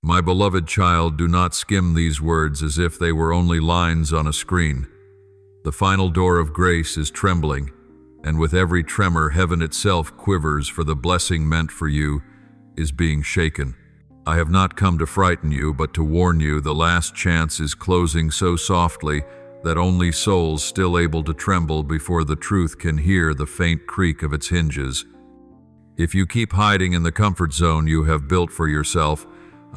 My beloved child, do not skim these words as if they were only lines on a screen. The final door of grace is trembling, and with every tremor, heaven itself quivers, for the blessing meant for you is being shaken. I have not come to frighten you, but to warn you the last chance is closing so softly that only souls still able to tremble before the truth can hear the faint creak of its hinges. If you keep hiding in the comfort zone you have built for yourself,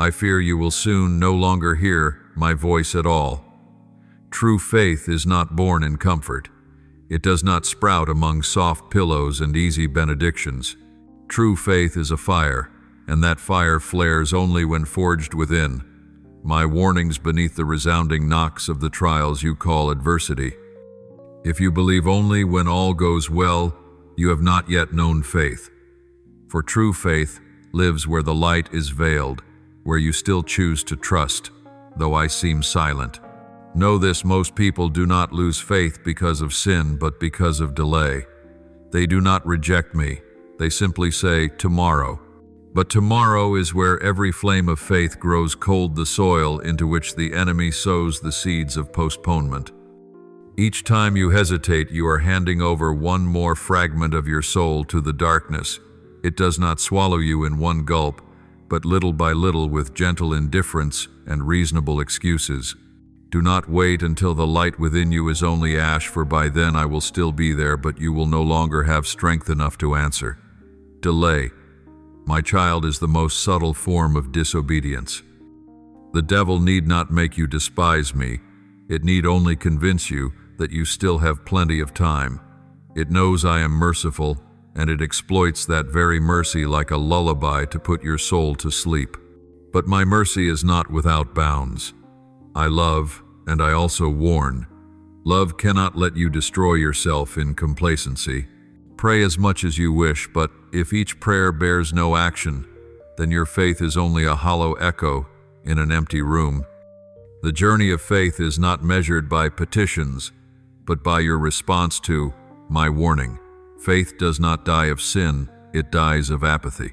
I fear you will soon no longer hear my voice at all. True faith is not born in comfort. It does not sprout among soft pillows and easy benedictions. True faith is a fire, and that fire flares only when forged within. My warnings beneath the resounding knocks of the trials you call adversity. If you believe only when all goes well, you have not yet known faith. For true faith lives where the light is veiled, where you still choose to trust, though I seem silent. Know this: most people do not lose faith because of sin, but because of delay. They do not reject me. They simply say, tomorrow. But tomorrow is where every flame of faith grows cold, the soil into which the enemy sows the seeds of postponement. Each time you hesitate, you are handing over one more fragment of your soul to the darkness. It does not swallow you in one gulp, but little by little, with gentle indifference and reasonable excuses. Do not wait until the light within you is only ash, for by then I will still be there, but you will no longer have strength enough to answer. Delay, my child, is the most subtle form of disobedience. The devil need not make you despise me. It need only convince you that you still have plenty of time. It knows I am merciful, and it exploits that very mercy like a lullaby to put your soul to sleep. But my mercy is not without bounds. I love, and I also warn. Love cannot let you destroy yourself in complacency. Pray as much as you wish, but if each prayer bears no action, then your faith is only a hollow echo in an empty room. The journey of faith is not measured by petitions, but by your response to my warning. Faith does not die of sin, it dies of apathy.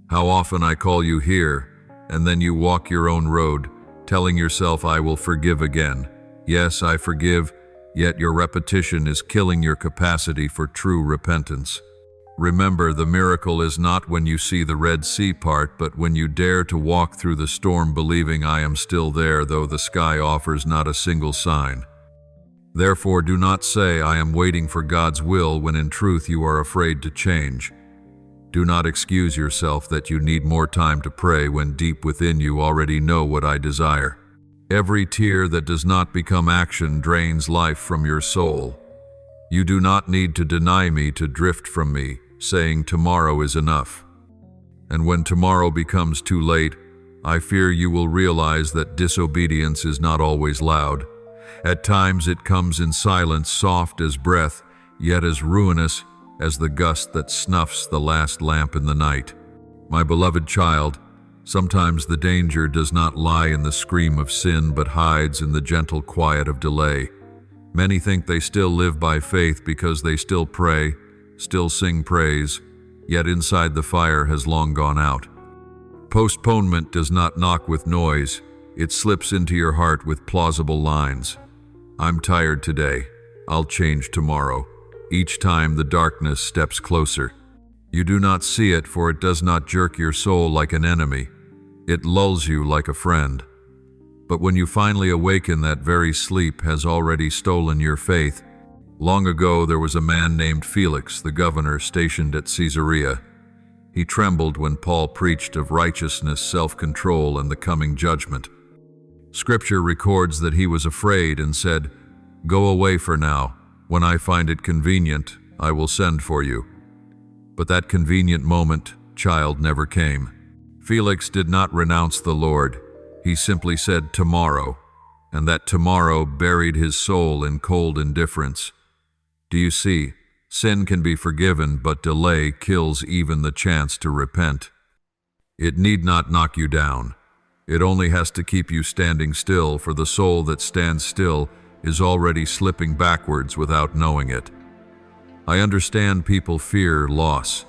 How often I call you here, and then you walk your own road, telling yourself, I will forgive again. Yes, I forgive, yet your repetition is killing your capacity for true repentance. Remember, the miracle is not when you see the Red Sea part, but when you dare to walk through the storm believing I am still there, though the sky offers not a single sign. Therefore, do not say, I am waiting for God's will, when in truth you are afraid to change. Do not excuse yourself that you need more time to pray when deep within you already know what I desire. Every tear that does not become action drains life from your soul. You do not need to deny me to drift from me, saying tomorrow is enough. And when tomorrow becomes too late, I fear you will realize that disobedience is not always loud. At times it comes in silence, soft as breath, yet as ruinous as the gust that snuffs the last lamp in the night. My beloved child, sometimes the danger does not lie in the scream of sin, but hides in the gentle quiet of delay. Many think they still live by faith because they still pray, still sing praise, yet inside the fire has long gone out. Postponement does not knock with noise, it slips into your heart with plausible lines. I'm tired today, I'll change tomorrow. Each time the darkness steps closer. You do not see it, for it does not jerk your soul like an enemy. It lulls you like a friend. But when you finally awaken, that very sleep has already stolen your faith. Long ago there was a man named Felix, the governor stationed at Caesarea. He trembled when Paul preached of righteousness, self-control, and the coming judgment. Scripture records that he was afraid and said, "Go away for now. When I find it convenient, I will send for you." But that convenient moment, child, never came. Felix did not renounce the Lord. He simply said tomorrow, and that tomorrow buried his soul in cold indifference. Do you see? Sin can be forgiven, but delay kills even the chance to repent. It need not knock you down. It only has to keep you standing still, for the soul that stands still is already slipping backwards without knowing it. I understand people fear loss.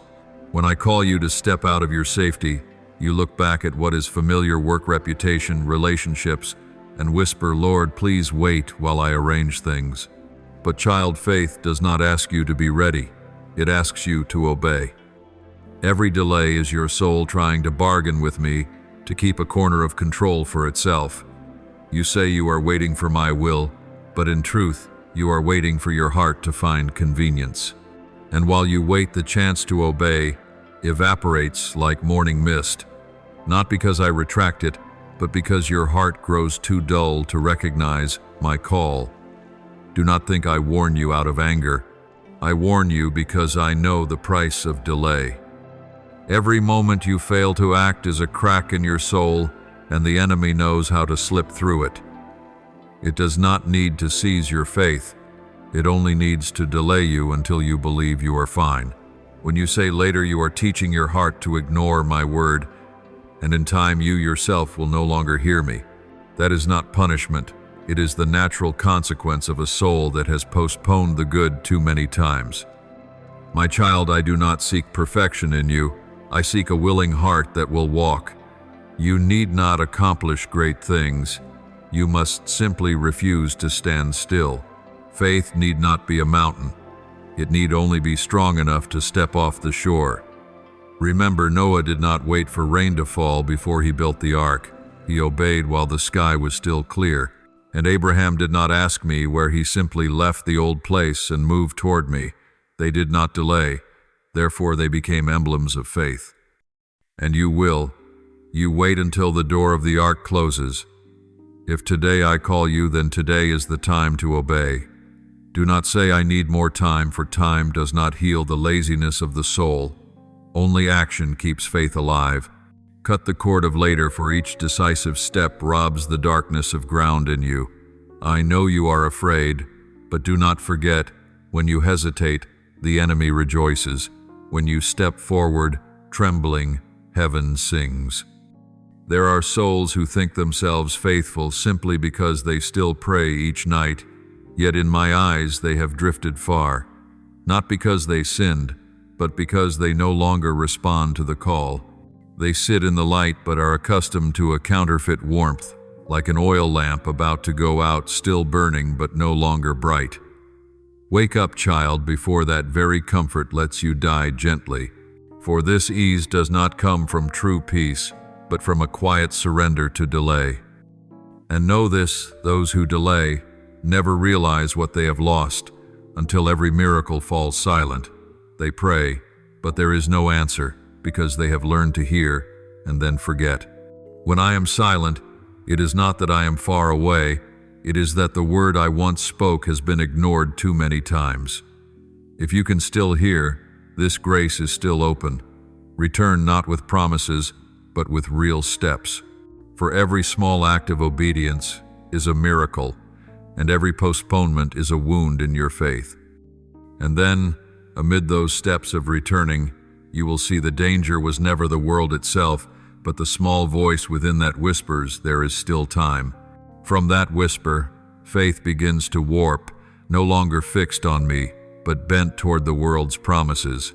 When I call you to step out of your safety, You look back at what is familiar: work, reputation, relationships, and whisper, "Lord, please wait while I arrange things." But child, faith does not ask you to be ready. It asks you to obey. Every delay is your soul trying to bargain with me to keep a corner of control for itself. You say you are waiting for my will, but in truth, you are waiting for your heart to find convenience. And while you wait, the chance to obey evaporates like morning mist, not because I retract it, but because your heart grows too dull to recognize my call. Do not think I warn you out of anger. I warn you because I know the price of delay. Every moment you fail to act is a crack in your soul, and the enemy knows how to slip through it. It does not need to seize your faith. It only needs to delay you until you believe you are fine. When you say later, you are teaching your heart to ignore my word, and in time you yourself will no longer hear me. That is not punishment. It is the natural consequence of a soul that has postponed the good too many times. My child, I do not seek perfection in you. I seek a willing heart that will walk. You need not accomplish great things. You must simply refuse to stand still. Faith need not be a mountain. It need only be strong enough to step off the shore. Remember, Noah did not wait for rain to fall before he built the ark. He obeyed while the sky was still clear. And Abraham did not ask me where; he simply left the old place and moved toward me. They did not delay. Therefore they became emblems of faith. And you will. You wait until the door of the ark closes. If today I call you, then today is the time to obey. Do not say, "I need more time," for time does not heal the laziness of the soul. Only action keeps faith alive. Cut the cord of later, for each decisive step robs the darkness of ground in you. I know you are afraid, but do not forget, when you hesitate, the enemy rejoices. When you step forward, trembling, heaven sings. There are souls who think themselves faithful simply because they still pray each night, yet in my eyes they have drifted far, not because they sinned, but because they no longer respond to the call. They sit in the light but are accustomed to a counterfeit warmth, like an oil lamp about to go out, still burning but no longer bright. Wake up, child, before that very comfort lets you die gently, for this ease does not come from true peace, but from a quiet surrender to delay. And know this: those who delay never realize what they have lost until every miracle falls silent. They pray, but there is no answer, because they have learned to hear and then forget. When I am silent, it is not that I am far away, it is that the word I once spoke has been ignored too many times. If you can still hear, this grace is still open. Return not with promises, but with real steps. For every small act of obedience is a miracle, and every postponement is a wound in your faith. And then, amid those steps of returning, you will see the danger was never the world itself, but the small voice within that whispers, "There is still time." From that whisper, faith begins to warp, no longer fixed on me, but bent toward the world's promises.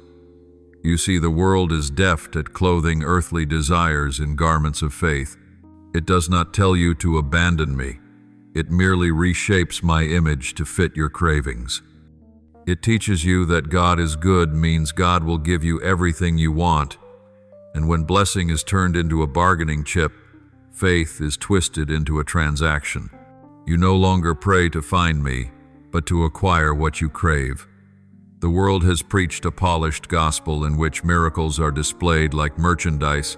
You see, the world is deft at clothing earthly desires in garments of faith. It does not tell you to abandon me. It merely reshapes my image to fit your cravings. It teaches you that God is good means God will give you everything you want. And when blessing is turned into a bargaining chip, faith is twisted into a transaction. You no longer pray to find me, but to acquire what you crave. The world has preached a polished gospel in which miracles are displayed like merchandise,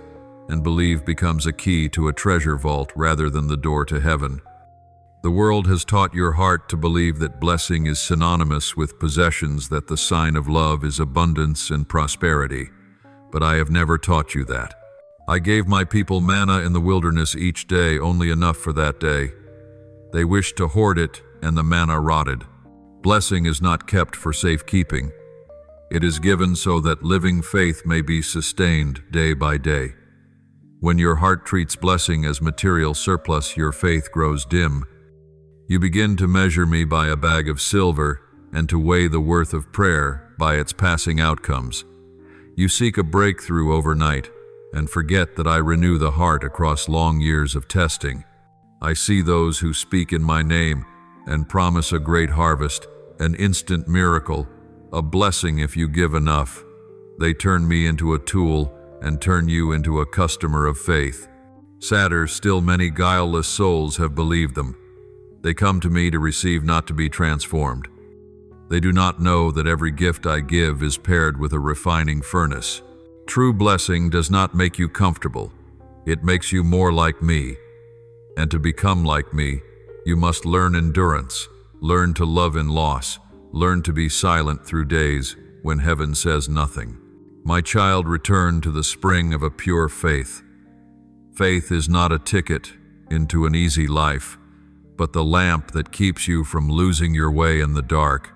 and belief becomes a key to a treasure vault rather than the door to heaven. The world has taught your heart to believe that blessing is synonymous with possessions, that the sign of love is abundance and prosperity. But I have never taught you that. I gave my people manna in the wilderness each day, only enough for that day. They wished to hoard it, and the manna rotted. Blessing is not kept for safekeeping. It is given so that living faith may be sustained day by day. When your heart treats blessing as material surplus, your faith grows dim. You begin to measure me by a bag of silver and to weigh the worth of prayer by its passing outcomes. You seek a breakthrough overnight, and forget that I renew the heart across long years of testing. I see those who speak in my name and promise a great harvest, an instant miracle, a blessing if you give enough. They turn me into a tool and turn you into a customer of faith. Sadder still, many guileless souls have believed them. They come to me to receive, not to be transformed. They do not know that every gift I give is paired with a refining furnace. True blessing does not make you comfortable. It makes you more like me. And to become like me, you must learn endurance, learn to love in loss, learn to be silent through days when heaven says nothing. My child, return to the spring of a pure faith. Faith is not a ticket into an easy life, but the lamp that keeps you from losing your way in the dark.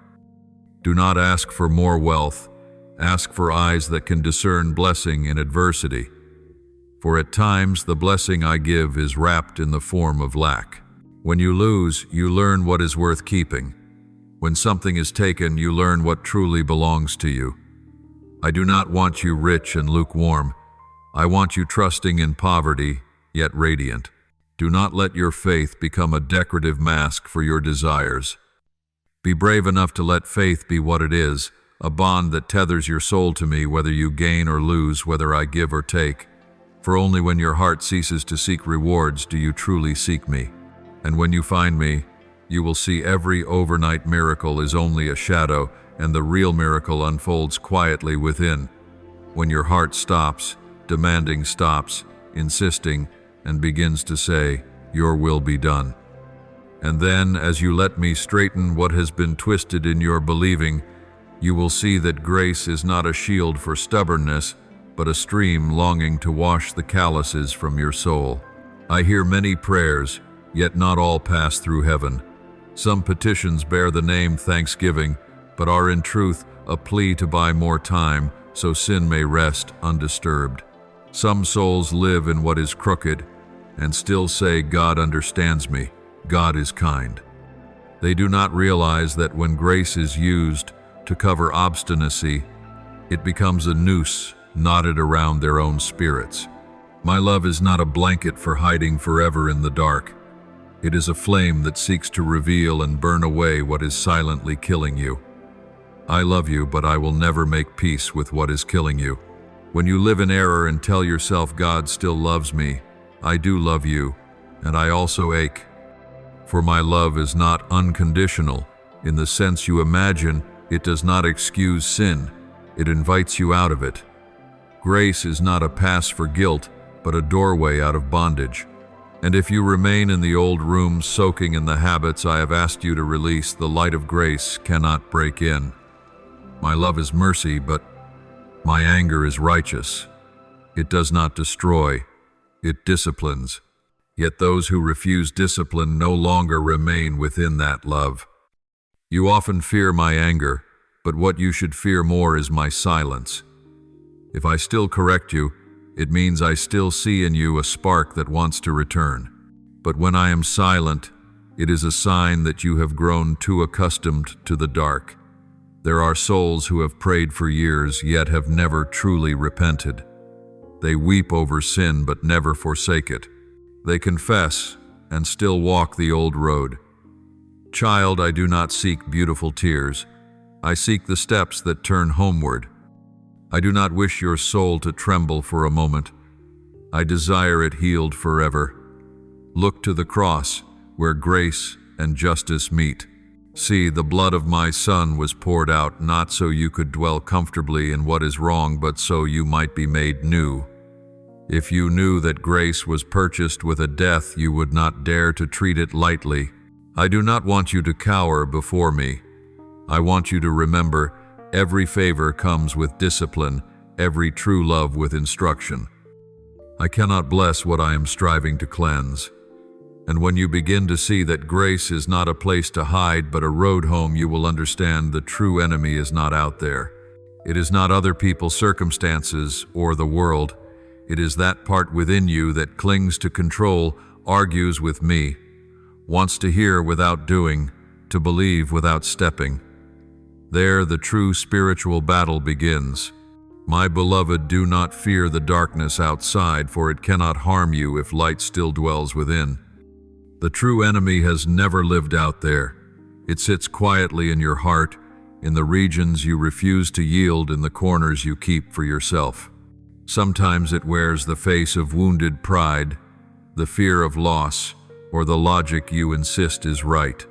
Do not ask for more wealth. Ask for eyes that can discern blessing in adversity. For at times the blessing I give is wrapped in the form of lack. When you lose, you learn what is worth keeping. When something is taken, you learn what truly belongs to you. I do not want you rich and lukewarm. I want you trusting in poverty, yet radiant. Do not let your faith become a decorative mask for your desires. Be brave enough to let faith be what it is, a bond that tethers your soul to me, whether you gain or lose, whether I give or take. For only when your heart ceases to seek rewards do you truly seek me. And when you find me, you will see every overnight miracle is only a shadow, and the real miracle unfolds quietly within. When your heart stops, demanding stops, insisting, and begins to say, "Your will be done." And then, as you let me straighten what has been twisted in your believing, you will see that grace is not a shield for stubbornness, but a stream longing to wash the calluses from your soul. I hear many prayers, yet not all pass through heaven. Some petitions bear the name thanksgiving, but are in truth a plea to buy more time, so sin may rest undisturbed. Some souls live in what is crooked, and still say, "God understands me, God is kind." They do not realize that when grace is used to cover obstinacy, it becomes a noose knotted around their own spirits. My love is not a blanket for hiding forever in the dark. It is a flame that seeks to reveal and burn away what is silently killing you. I love you, but I will never make peace with what is killing you. When you live in error and tell yourself God still loves me, I do love you, and I also ache. For my love is not unconditional. In the sense you imagine, it does not excuse sin. It invites you out of it. Grace is not a pass for guilt, but a doorway out of bondage. And if you remain in the old room soaking in the habits I have asked you to release, the light of grace cannot break in. My love is mercy, but my anger is righteous. It does not destroy, it disciplines. Yet those who refuse discipline no longer remain within that love. You often fear my anger, but what you should fear more is my silence. If I still correct you, it means I still see in you a spark that wants to return. But when I am silent, it is a sign that you have grown too accustomed to the dark. There are souls who have prayed for years, yet have never truly repented. They weep over sin, but never forsake it. They confess, and still walk the old road. Child, I do not seek beautiful tears. I seek the steps that turn homeward. I do not wish your soul to tremble for a moment. I desire it healed forever. Look to the cross, where grace and justice meet. See, the blood of my Son was poured out, not so you could dwell comfortably in what is wrong, but so you might be made new. If you knew that grace was purchased with a death, you would not dare to treat it lightly. I do not want you to cower before me. I want you to remember, every favor comes with discipline, every true love with instruction. I cannot bless what I am striving to cleanse. And when you begin to see that grace is not a place to hide but a road home, you will understand the true enemy is not out there. It is not other people's circumstances or the world. It is that part within you that clings to control, argues with me, wants to hear without doing, to believe without stepping. There the true spiritual battle begins. My beloved, do not fear the darkness outside, for it cannot harm you if light still dwells within. The true enemy has never lived out there. It sits quietly in your heart, in the regions you refuse to yield, in the corners you keep for yourself. Sometimes it wears the face of wounded pride, the fear of loss, or the logic you insist is right.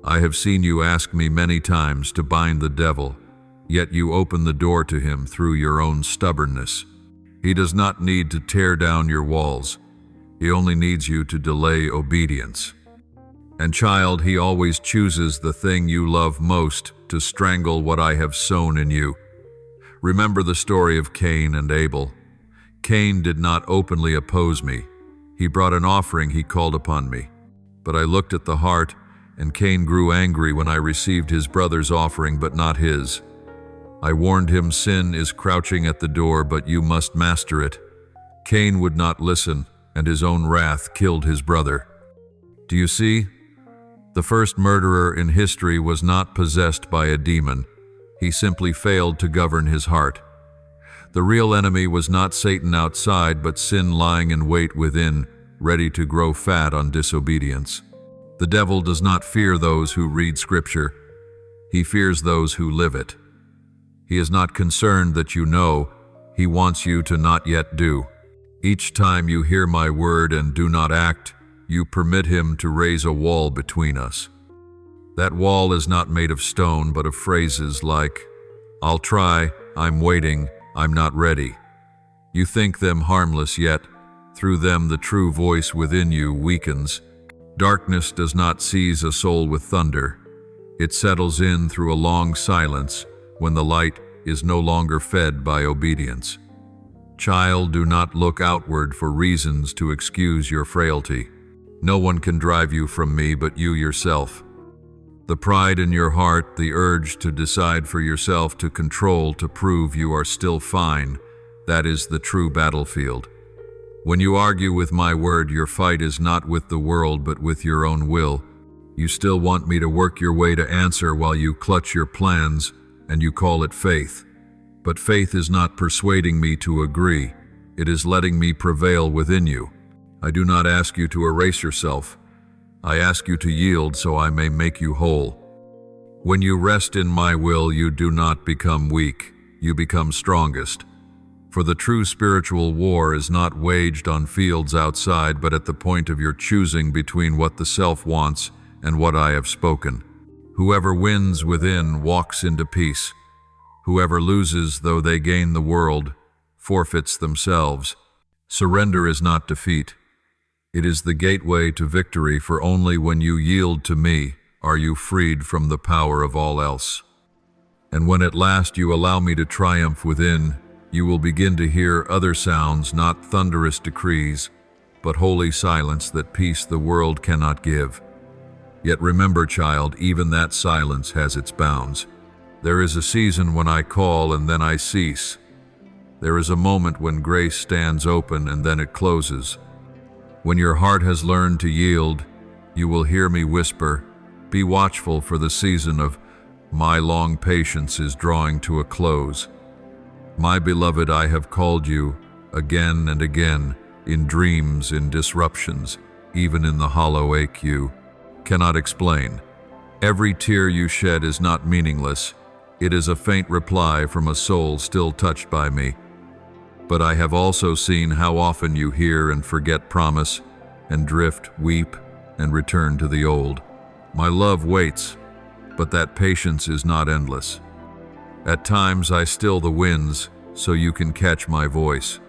I have seen you ask me many times to bind the devil, yet you open the door to him through your own stubbornness. He does not need to tear down your walls. He only needs you to delay obedience. And child, he always chooses the thing you love most to strangle what I have sown in you. Remember the story of Cain and Abel. Cain did not openly oppose me. He brought an offering he called upon me. But I looked at the heart, and Cain grew angry when I received his brother's offering, but not his. I warned him, sin is crouching at the door, but you must master it. Cain would not listen, and his own wrath killed his brother. Do you see? The first murderer in history was not possessed by a demon. He simply failed to govern his heart. The real enemy was not Satan outside, but sin lying in wait within, ready to grow fat on disobedience. The devil does not fear those who read Scripture. He fears those who live it. He is not concerned that you know. He wants you to not yet do. Each time you hear my word and do not act, you permit him to raise a wall between us. That wall is not made of stone, but of phrases like, "I'll try," "I'm waiting," "I'm not ready." You think them harmless, yet through them the true voice within you weakens. Darkness does not seize a soul with thunder. It settles in through a long silence when the light is no longer fed by obedience. Child, do not look outward for reasons to excuse your frailty. No one can drive you from me but you yourself. The pride in your heart, the urge to decide for yourself, to control, to prove you are still fine, that is the true battlefield. When you argue with my word, your fight is not with the world but with your own will. You still want me to work your way to answer while you clutch your plans, and you call it faith. But faith is not persuading me to agree. It is letting me prevail within you. I do not ask you to erase yourself. I ask you to yield so I may make you whole. When you rest in my will, you do not become weak. You become strongest. For the true spiritual war is not waged on fields outside, but at the point of your choosing between what the self wants and what I have spoken. Whoever wins within walks into peace. Whoever loses, though they gain the world, forfeits themselves. Surrender is not defeat. It is the gateway to victory, for only when you yield to me are you freed from the power of all else. And when at last you allow me to triumph within, you will begin to hear other sounds, not thunderous decrees, but holy silence that peace the world cannot give. Yet remember, child, even that silence has its bounds. There is a season when I call and then I cease. There is a moment when grace stands open and then it closes. When your heart has learned to yield, you will hear me whisper, "Be watchful, for the season of my long patience is drawing to a close." My beloved, I have called you again and again, in dreams, in disruptions, even in the hollow ache you cannot explain. Every tear you shed is not meaningless. It is a faint reply from a soul still touched by me. But I have also seen how often you hear and forget promise, and drift, weep, and return to the old. My love waits, but that patience is not endless. At times I still the winds, so you can catch my voice.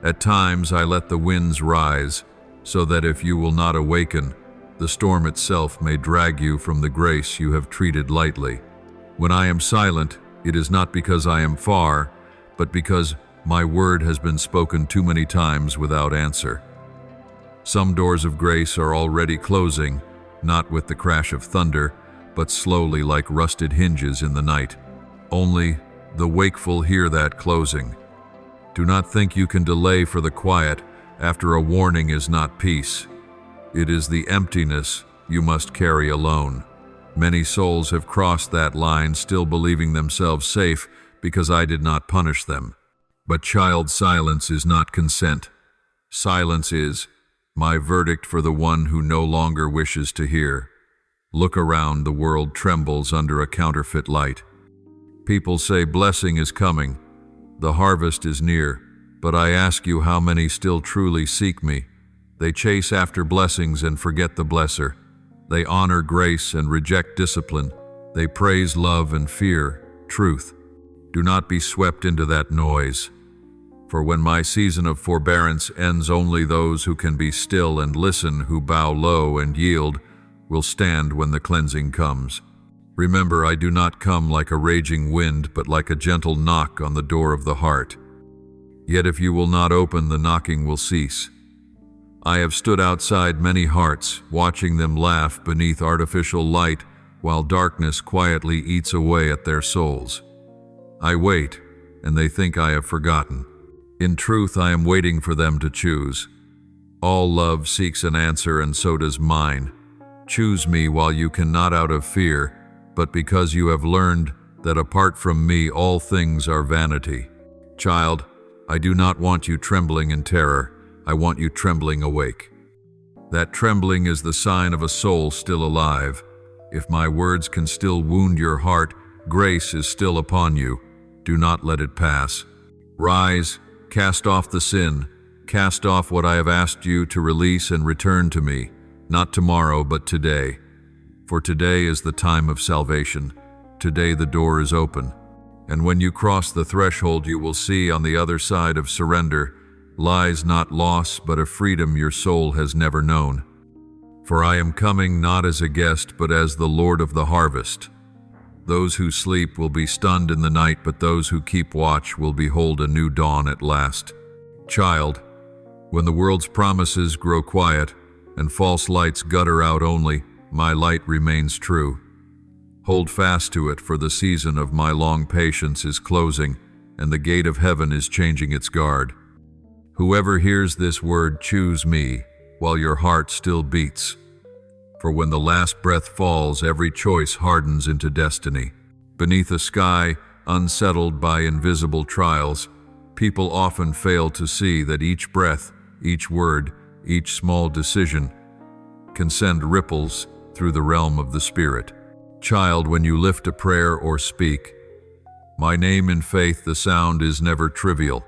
At times I let the winds rise, so that if you will not awaken, the storm itself may drag you from the grace you have treated lightly. When I am silent, it is not because I am far, but because my word has been spoken too many times without answer. Some doors of grace are already closing, not with the crash of thunder, but slowly like rusted hinges in the night. Only the wakeful hear that closing. Do not think you can delay for the quiet after a warning is not peace. It is the emptiness you must carry alone. Many souls have crossed that line, still believing themselves safe because I did not punish them. But child, silence is not consent. Silence is my verdict for the one who no longer wishes to hear. Look around, the world trembles under a counterfeit light. People say blessing is coming, the harvest is near, but I ask you, how many still truly seek me? They chase after blessings and forget the blesser. They honor grace and reject discipline. They praise love and fear truth. Do not be swept into that noise. For when my season of forbearance ends, only those who can be still and listen, who bow low and yield, will stand when the cleansing comes. Remember, I do not come like a raging wind, but like a gentle knock on the door of the heart. Yet if you will not open, the knocking will cease. I have stood outside many hearts, watching them laugh beneath artificial light, while darkness quietly eats away at their souls. I wait, and they think I have forgotten. In truth, I am waiting for them to choose. All love seeks an answer, and so does mine. Choose me while you cannot out of fear, but because you have learned that apart from me all things are vanity. Child, I do not want you trembling in terror. I want you trembling awake. That trembling is the sign of a soul still alive. If my words can still wound your heart, grace is still upon you. Do not let it pass. Rise, cast off the sin, cast off what I have asked you to release, and return to me, not tomorrow, but today. For today is the time of salvation. Today the door is open. And when you cross the threshold, you will see on the other side of surrender lies not loss, but a freedom your soul has never known. For I am coming not as a guest, but as the Lord of the harvest. Those who sleep will be stunned in the night, but those who keep watch will behold a new dawn at last. Child, when the world's promises grow quiet and false lights gutter out only, my light remains true. Hold fast to it, for the season of my long patience is closing, and the gate of heaven is changing its guard. Whoever hears this word, choose me, while your heart still beats. For when the last breath falls, every choice hardens into destiny. Beneath a sky unsettled by invisible trials, people often fail to see that each breath, each word, each small decision can send ripples through the realm of the Spirit. Child, when you lift a prayer or speak my name in faith, the sound is never trivial.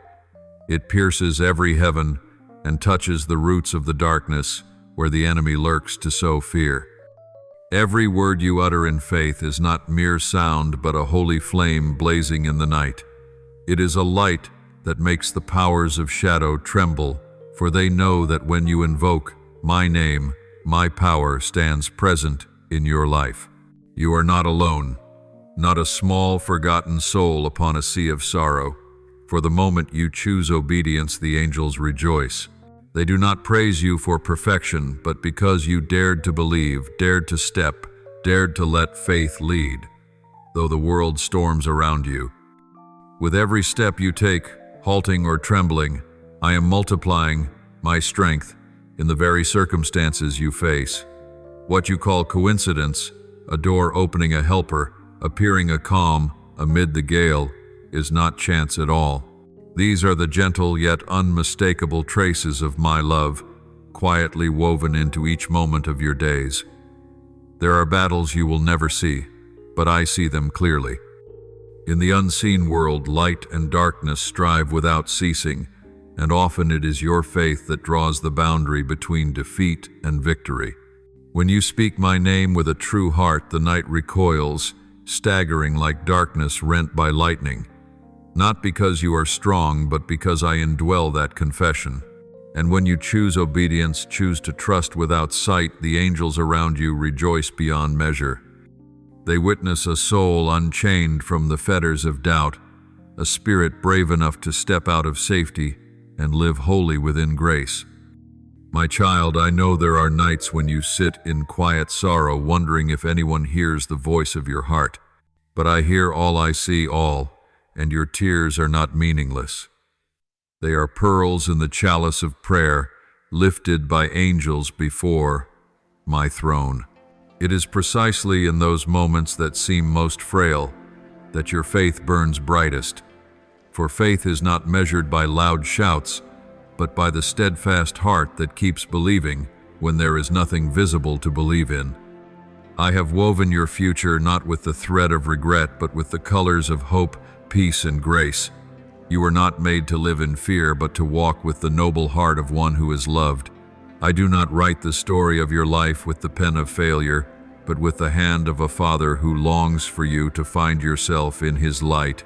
It pierces every heaven and touches the roots of the darkness where the enemy lurks to sow fear. Every word you utter in faith is not mere sound, but a holy flame blazing in the night. It is a light that makes the powers of shadow tremble, for they know that when you invoke my name, my power stands present in your life. You are not alone, not a small forgotten soul upon a sea of sorrow. For the moment you choose obedience, the angels rejoice. They do not praise you for perfection, but because you dared to believe, dared to step, dared to let faith lead, though the world storms around you. With every step you take, halting or trembling, I am multiplying my strength in the very circumstances you face. What you call coincidence, a door opening, a helper, appearing, a calm amid the gale, is not chance at all. These are the gentle yet unmistakable traces of my love, quietly woven into each moment of your days. There are battles you will never see, but I see them clearly. In the unseen world, light and darkness strive without ceasing, and often it is your faith that draws the boundary between defeat and victory. When you speak my name with a true heart, the night recoils, staggering like darkness rent by lightning. Not because you are strong, but because I indwell that confession. And when you choose obedience, choose to trust without sight, the angels around you rejoice beyond measure. They witness a soul unchained from the fetters of doubt, a spirit brave enough to step out of safety and live wholly within grace. My child, I know there are nights when you sit in quiet sorrow, wondering if anyone hears the voice of your heart. But I hear all, I see all, and your tears are not meaningless. They are pearls in the chalice of prayer, lifted by angels before my throne. It is precisely in those moments that seem most frail that your faith burns brightest. For faith is not measured by loud shouts, but by the steadfast heart that keeps believing when there is nothing visible to believe in. I have woven your future not with the thread of regret, but with the colors of hope, peace, and grace. You were not made to live in fear, but to walk with the noble heart of one who is loved. I do not write the story of your life with the pen of failure, but with the hand of a father who longs for you to find yourself in his light.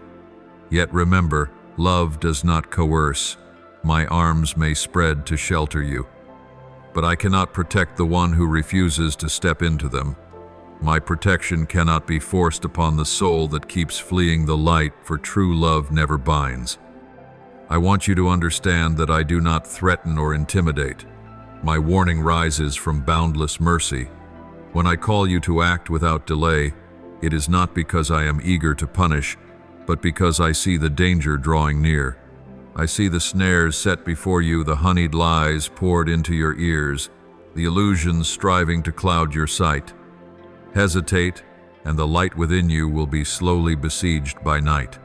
Yet remember, love does not coerce. My arms may spread to shelter you, but I cannot protect the one who refuses to step into them. My protection cannot be forced upon the soul that keeps fleeing the light, for true love never binds. I want you to understand that I do not threaten or intimidate. My warning rises from boundless mercy. When I call you to act without delay, it is not because I am eager to punish, but because I see the danger drawing near. I see the snares set before you, the honeyed lies poured into your ears, the illusions striving to cloud your sight. Hesitate, and the light within you will be slowly besieged by night.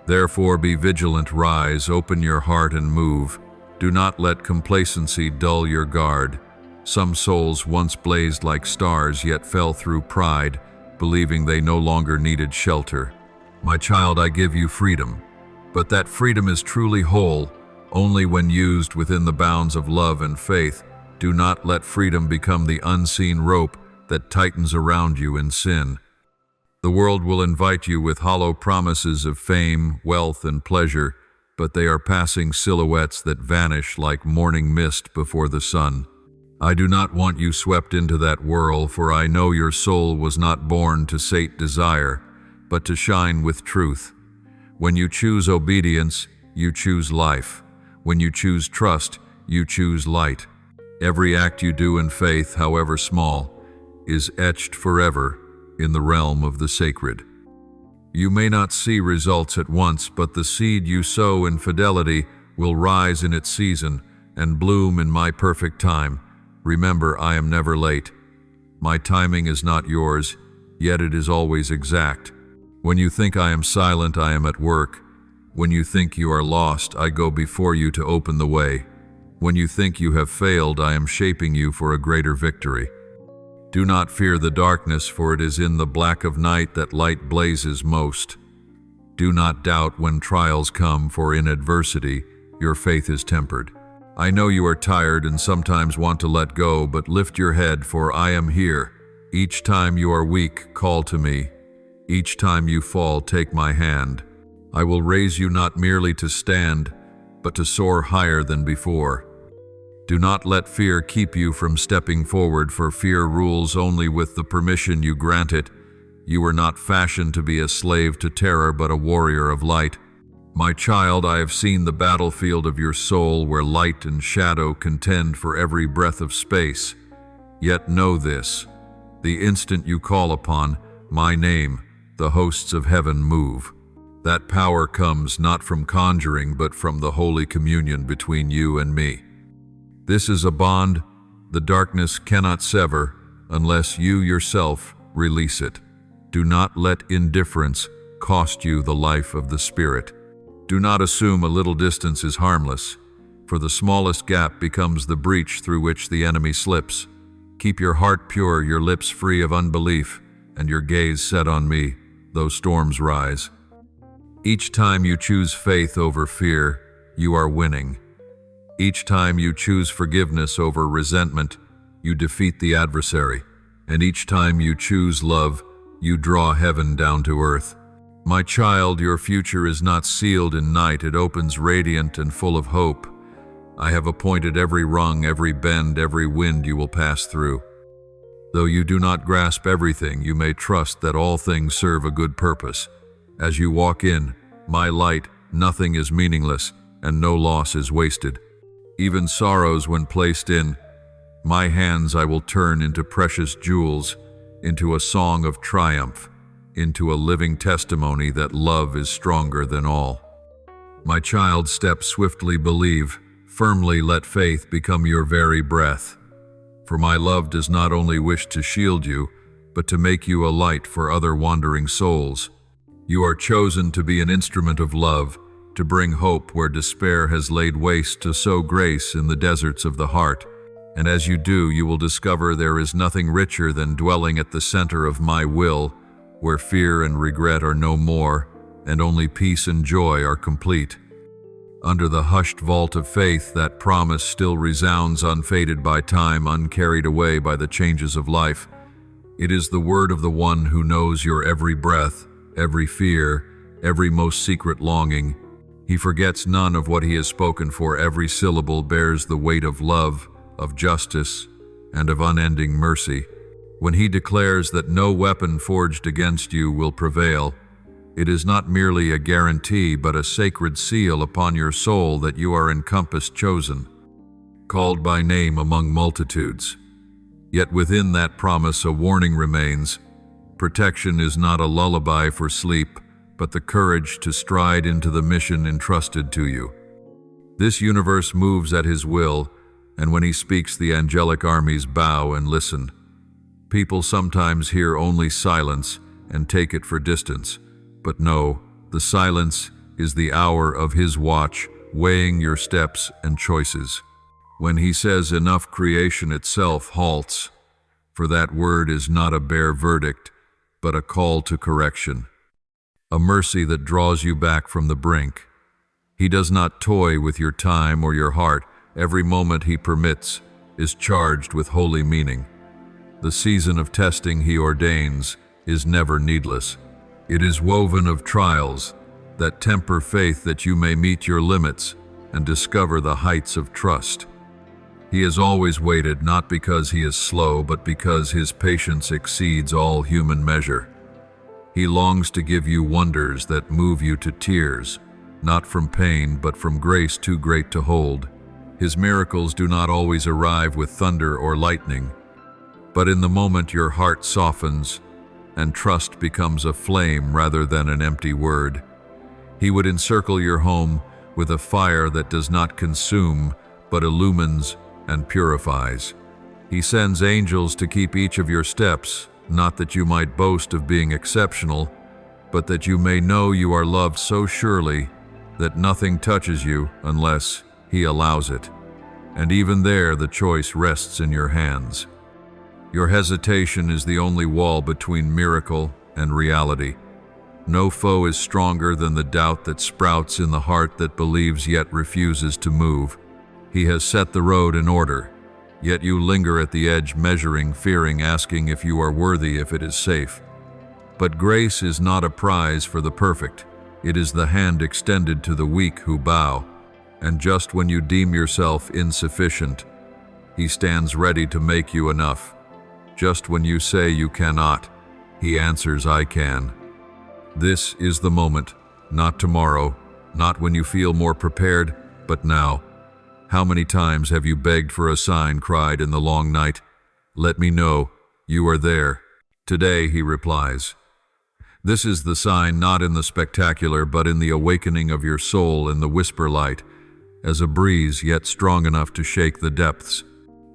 Therefore be vigilant, rise, open your heart and move. Do not let complacency dull your guard. Some souls once blazed like stars, yet fell through pride, believing they no longer needed shelter. My child, I give you freedom, but that freedom is truly whole only when used within the bounds of love and faith. Do not let freedom become the unseen rope that tightens around you in sin. The world will invite you with hollow promises of fame, wealth, and pleasure, but they are passing silhouettes that vanish like morning mist before the sun. I do not want you swept into that whirl, for I know your soul was not born to sate desire, but to shine with truth. When you choose obedience, you choose life. When you choose trust, you choose light. Every act you do in faith, however small, is etched forever in the realm of the sacred. You may not see results at once, but the seed you sow in fidelity will rise in its season and bloom in my perfect time. Remember, I am never late. My timing is not yours, yet it is always exact. When you think I am silent, I am at work. When you think you are lost, I go before you to open the way. When you think you have failed, I am shaping you for a greater victory. Do not fear the darkness, for it is in the black of night that light blazes most. Do not doubt when trials come, for in adversity your faith is tempered. I know you are tired and sometimes want to let go, but lift your head, for I am here. Each time you are weak, call to me. Each time you fall, take my hand. I will raise you not merely to stand, but to soar higher than before. Do not let fear keep you from stepping forward, for fear rules only with the permission you grant it. You were not fashioned to be a slave to terror, but a warrior of light. My child, I have seen the battlefield of your soul, where light and shadow contend for every breath of space. Yet know this: the instant you call upon my name, the hosts of heaven move. That power comes not from conjuring, but from the holy communion between you and me. This is a bond the darkness cannot sever unless you yourself release it. Do not let indifference cost you the life of the Spirit. Do not assume a little distance is harmless, for the smallest gap becomes the breach through which the enemy slips. Keep your heart pure, your lips free of unbelief, and your gaze set on me, though storms rise. Each time you choose faith over fear, you are winning. Each time you choose forgiveness over resentment, you defeat the adversary. And each time you choose love, you draw heaven down to earth. My child, your future is not sealed in night. It opens radiant and full of hope. I have appointed every rung, every bend, every wind you will pass through. Though you do not grasp everything, you may trust that all things serve a good purpose. As you walk in my light, nothing is meaningless and no loss is wasted. Even sorrows, when placed in my hands, I will turn into precious jewels, into a song of triumph, into a living testimony that love is stronger than all. My child, step swiftly, believe, firmly let faith become your very breath. For my love does not only wish to shield you, but to make you a light for other wandering souls. You are chosen to be an instrument of love, to bring hope where despair has laid waste, to sow grace in the deserts of the heart. And as you do, you will discover there is nothing richer than dwelling at the center of my will, where fear and regret are no more, and only peace and joy are complete. Under the hushed vault of faith, that promise still resounds, unfaded by time, uncarried away by the changes of life. It is the word of the one who knows your every breath, every fear, every most secret longing. He forgets none of what he has spoken, for every syllable bears the weight of love, of justice, and of unending mercy. When he declares that no weapon forged against you will prevail, it is not merely a guarantee, but a sacred seal upon your soul that you are encompassed, chosen, called by name among multitudes. Yet within that promise a warning remains. Protection is not a lullaby for sleep, but the courage to stride into the mission entrusted to you. This universe moves at his will, and when he speaks, the angelic armies bow and listen. People sometimes hear only silence and take it for distance, but no, the silence is the hour of his watch, weighing your steps and choices. When he says enough, creation itself halts, for that word is not a bare verdict, but a call to correction, a mercy that draws you back from the brink. He does not toy with your time or your heart. Every moment he permits is charged with holy meaning. The season of testing he ordains is never needless. It is woven of trials that temper faith, that you may meet your limits and discover the heights of trust. He has always waited, not because he is slow, but because his patience exceeds all human measure. He longs to give you wonders that move you to tears, not from pain, but from grace too great to hold. His miracles do not always arrive with thunder or lightning, but in the moment your heart softens and trust becomes a flame rather than an empty word. He would encircle your home with a fire that does not consume, but illumines and purifies. He sends angels to keep each of your steps, not that you might boast of being exceptional, but that you may know you are loved so surely that nothing touches you unless he allows it. And even there, the choice rests in your hands. Your hesitation is the only wall between miracle and reality. No foe is stronger than the doubt that sprouts in the heart that believes yet refuses to move. He has set the road in order, yet you linger at the edge, measuring, fearing, asking if you are worthy, if it is safe. But grace is not a prize for the perfect. It is the hand extended to the weak who bow. And just when you deem yourself insufficient, he stands ready to make you enough. Just when you say you cannot, he answers, I can. This is the moment, not tomorrow, not when you feel more prepared, but now. How many times have you begged for a sign, cried in the long night, let me know you are there? Today, he replies. This is the sign, not in the spectacular, but in the awakening of your soul in the whisper light, as a breeze yet strong enough to shake the depths.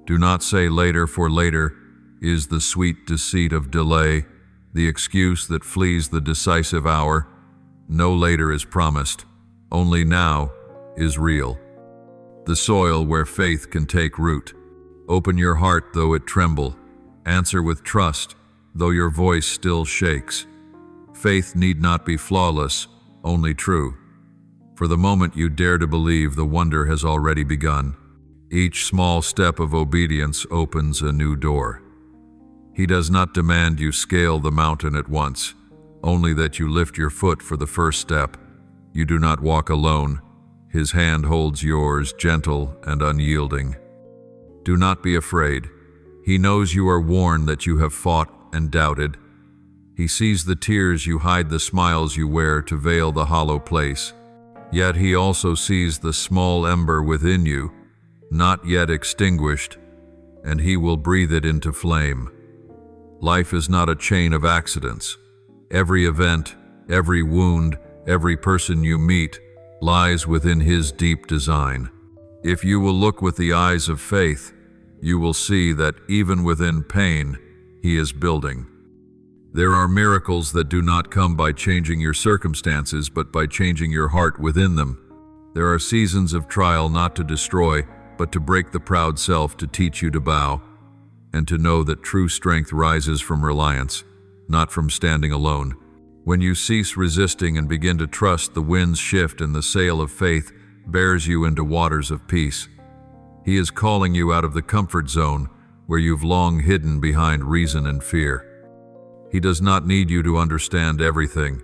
Do not say later, for later is the sweet deceit of delay, the excuse that flees the decisive hour. No later is promised, only now is real. The soil where faith can take root. Open your heart though it tremble. Answer with trust, though your voice still shakes. Faith need not be flawless, only true. For the moment you dare to believe, the wonder has already begun. Each small step of obedience opens a new door. He does not demand you scale the mountain at once, only that you lift your foot for the first step. You do not walk alone. His hand holds yours, gentle and unyielding. Do not be afraid. He knows you are worn, that you have fought and doubted. He sees the tears you hide, the smiles you wear to veil the hollow place. Yet he also sees the small ember within you, not yet extinguished, and he will breathe it into flame. Life is not a chain of accidents. Every event, every wound, every person you meet lies within his deep design. If you will look with the eyes of faith, you will see that even within pain, he is building. There are miracles that do not come by changing your circumstances, but by changing your heart within them. There are seasons of trial not to destroy, but to break the proud self, to teach you to bow, and to know that true strength rises from reliance, not from standing alone. When you cease resisting and begin to trust, the winds shift and the sail of faith bears you into waters of peace. He is calling you out of the comfort zone where you've long hidden behind reason and fear. He does not need you to understand everything.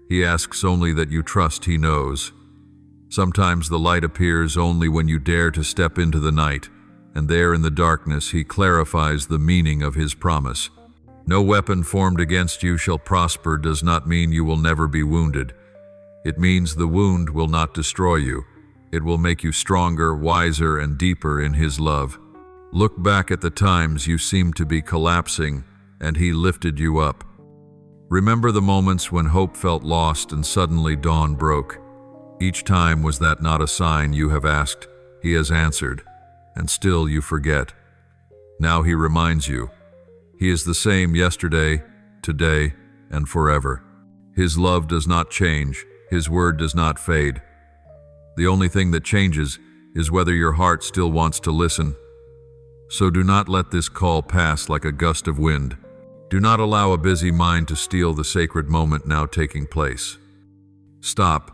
He asks only that you trust He knows. Sometimes the light appears only when you dare to step into the night, and there in the darkness He clarifies the meaning of His promise. No weapon formed against you shall prosper does not mean you will never be wounded. It means the wound will not destroy you. It will make you stronger, wiser, and deeper in His love. Look back at the times you seemed to be collapsing, and He lifted you up. Remember the moments when hope felt lost and suddenly dawn broke. Each time was that not a sign you have asked, He has answered, and still you forget. Now He reminds you. He is the same yesterday, today, and forever. His love does not change. His word does not fade. The only thing that changes is whether your heart still wants to listen. So do not let this call pass like a gust of wind. Do not allow a busy mind to steal the sacred moment now taking place. Stop.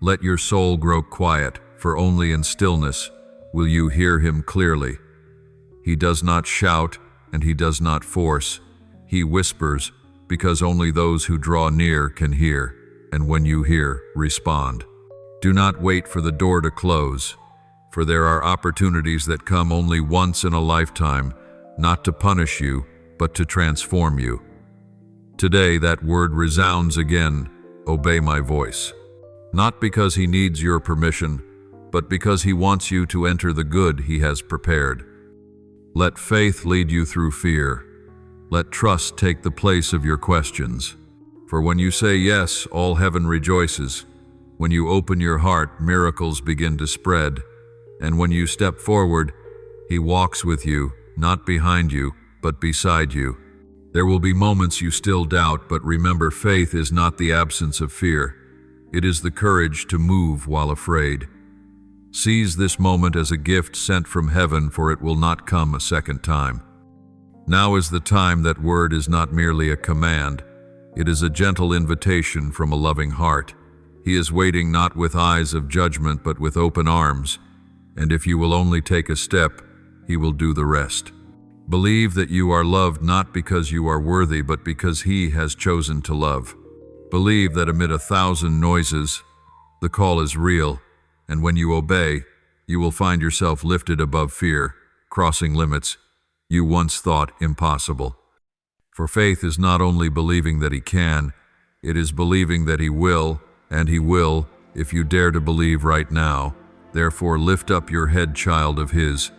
Let your soul grow quiet, for only in stillness will you hear Him clearly. He does not shout, and He does not force. He whispers, because only those who draw near can hear, and when you hear, respond. Do not wait for the door to close, for there are opportunities that come only once in a lifetime, not to punish you, but to transform you. Today that word resounds again, obey my voice. Not because He needs your permission, but because He wants you to enter the good He has prepared. Let faith lead you through fear. Let trust take the place of your questions. For when you say yes, all heaven rejoices. When you open your heart, miracles begin to spread. And when you step forward, He walks with you, not behind you, but beside you. There will be moments you still doubt, but remember, faith is not the absence of fear. It is the courage to move while afraid. Seize this moment as a gift sent from heaven, for it will not come a second time. Now is the time. That word is not merely a command. It is a gentle invitation from a loving heart. He is waiting not with eyes of judgment, but with open arms. And if you will only take a step, He will do the rest. Believe that you are loved not because you are worthy, but because He has chosen to love. Believe that amid 1,000 noises, the call is real, and when you obey, you will find yourself lifted above fear, crossing limits you once thought impossible. For faith is not only believing that He can, it is believing that He will, and He will if you dare to believe right now. Therefore lift up your head, child of His.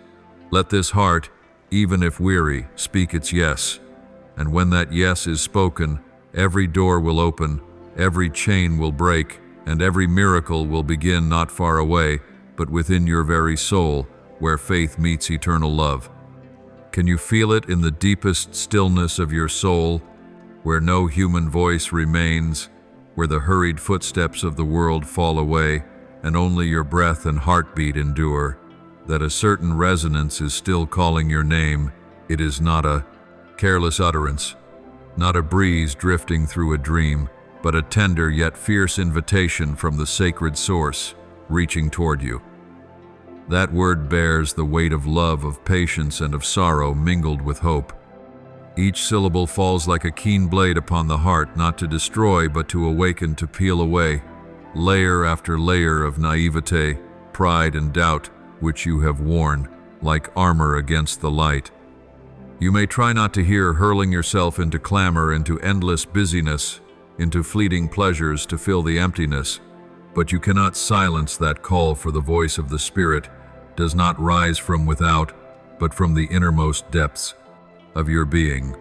Let this heart, even if weary, speak its yes. And when that yes is spoken, every door will open, every chain will break, and every miracle will begin not far away, but within your very soul, where faith meets eternal love. Can you feel it in the deepest stillness of your soul, where no human voice remains, where the hurried footsteps of the world fall away, and only your breath and heartbeat endure, that a certain resonance is still calling your name? It is not a careless utterance, not a breeze drifting through a dream, but a tender yet fierce invitation from the sacred source, reaching toward you. That word bears the weight of love, of patience, and of sorrow mingled with hope. Each syllable falls like a keen blade upon the heart, not to destroy, but to awaken, to peel away layer after layer of naivete, pride, and doubt, which you have worn like armor against the light. You may try not to hear, hurling yourself into clamor, into endless busyness, into fleeting pleasures to fill the emptiness, but you cannot silence that call, for the voice of the Spirit does not rise from without, but from the innermost depths of your being,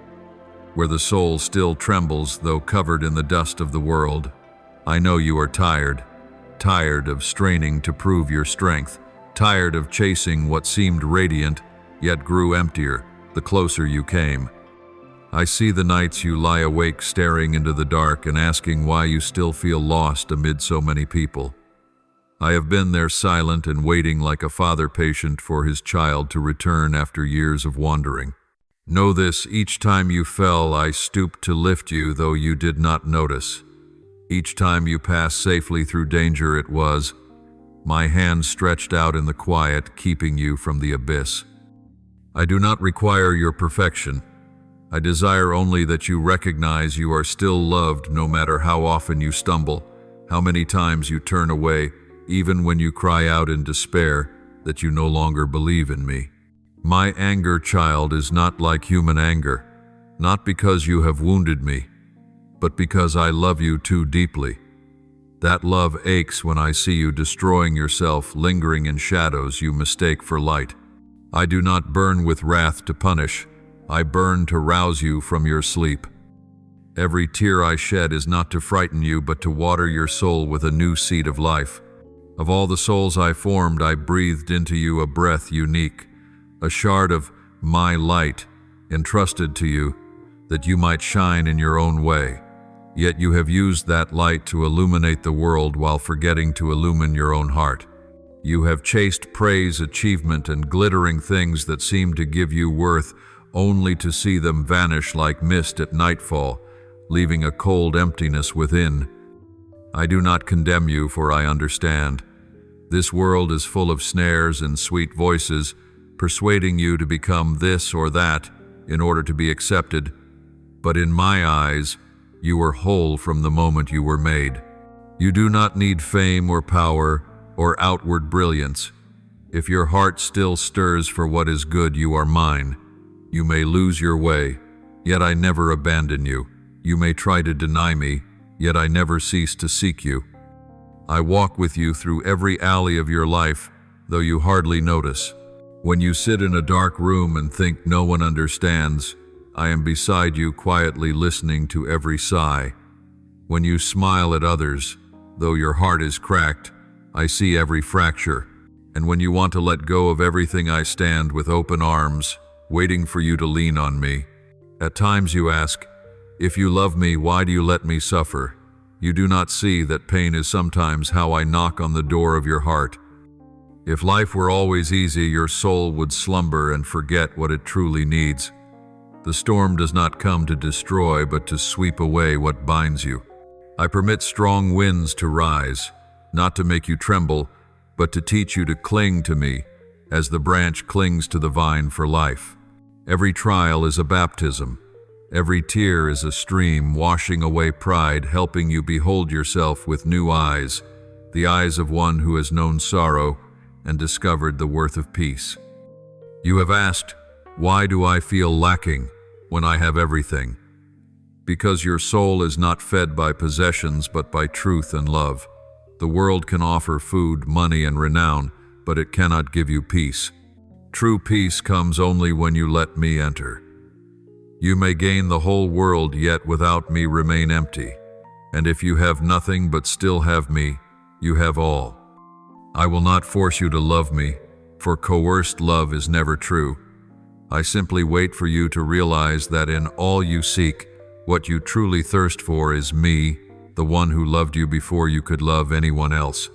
where the soul still trembles though covered in the dust of the world. I know you are tired of straining to prove your strength, tired of chasing what seemed radiant, yet grew emptier the closer you came. I see the nights you lie awake staring into the dark and asking why you still feel lost amid so many people. I have been there silent and waiting like a father patient for his child to return after years of wandering. Know this, each time you fell, I stooped to lift you, though you did not notice. Each time you passed safely through danger, it was my hand stretched out in the quiet, keeping you from the abyss. I do not require your perfection. I desire only that you recognize you are still loved no matter how often you stumble, how many times you turn away, even when you cry out in despair that you no longer believe in me. My anger, child, is not like human anger, not because you have wounded me, but because I love you too deeply. That love aches when I see you destroying yourself, lingering in shadows you mistake for light. I do not burn with wrath to punish, I burn to rouse you from your sleep. Every tear I shed is not to frighten you, but to water your soul with a new seed of life. Of all the souls I formed, I breathed into you a breath unique, a shard of my light entrusted to you, that you might shine in your own way. Yet you have used that light to illuminate the world while forgetting to illumine your own heart. You have chased praise, achievement, and glittering things that seem to give you worth, only to see them vanish like mist at nightfall, leaving a cold emptiness within. I do not condemn you, for I understand. This world is full of snares and sweet voices, persuading you to become this or that in order to be accepted. But in my eyes, you are whole from the moment you were made. You do not need fame or power or outward brilliance. If your heart still stirs for what is good, you are mine. You may lose your way, yet I never abandon you. You may try to deny me, yet I never cease to seek you. I walk with you through every alley of your life, though you hardly notice. When you sit in a dark room and think no one understands, I am beside you quietly listening to every sigh. When you smile at others, though your heart is cracked, I see every fracture. And when you want to let go of everything, I stand with open arms, waiting for you to lean on me. At times you ask, if you love me, why do you let me suffer? You do not see that pain is sometimes how I knock on the door of your heart. If life were always easy, your soul would slumber and forget what it truly needs. The storm does not come to destroy, but to sweep away what binds you. I permit strong winds to rise, not to make you tremble, but to teach you to cling to me, as the branch clings to the vine for life. Every trial is a baptism. Every tear is a stream washing away pride, helping you behold yourself with new eyes, the eyes of one who has known sorrow and discovered the worth of peace. You have asked, why do I feel lacking when I have everything? Because your soul is not fed by possessions, but by truth and love. The world can offer food, money, and renown, but it cannot give you peace. True peace comes only when you let me enter. You may gain the whole world, yet without me remain empty. And if you have nothing but still have me, you have all. I will not force you to love me, for coerced love is never true. I simply wait for you to realize that in all you seek, what you truly thirst for is me, the one who loved you before you could love anyone else.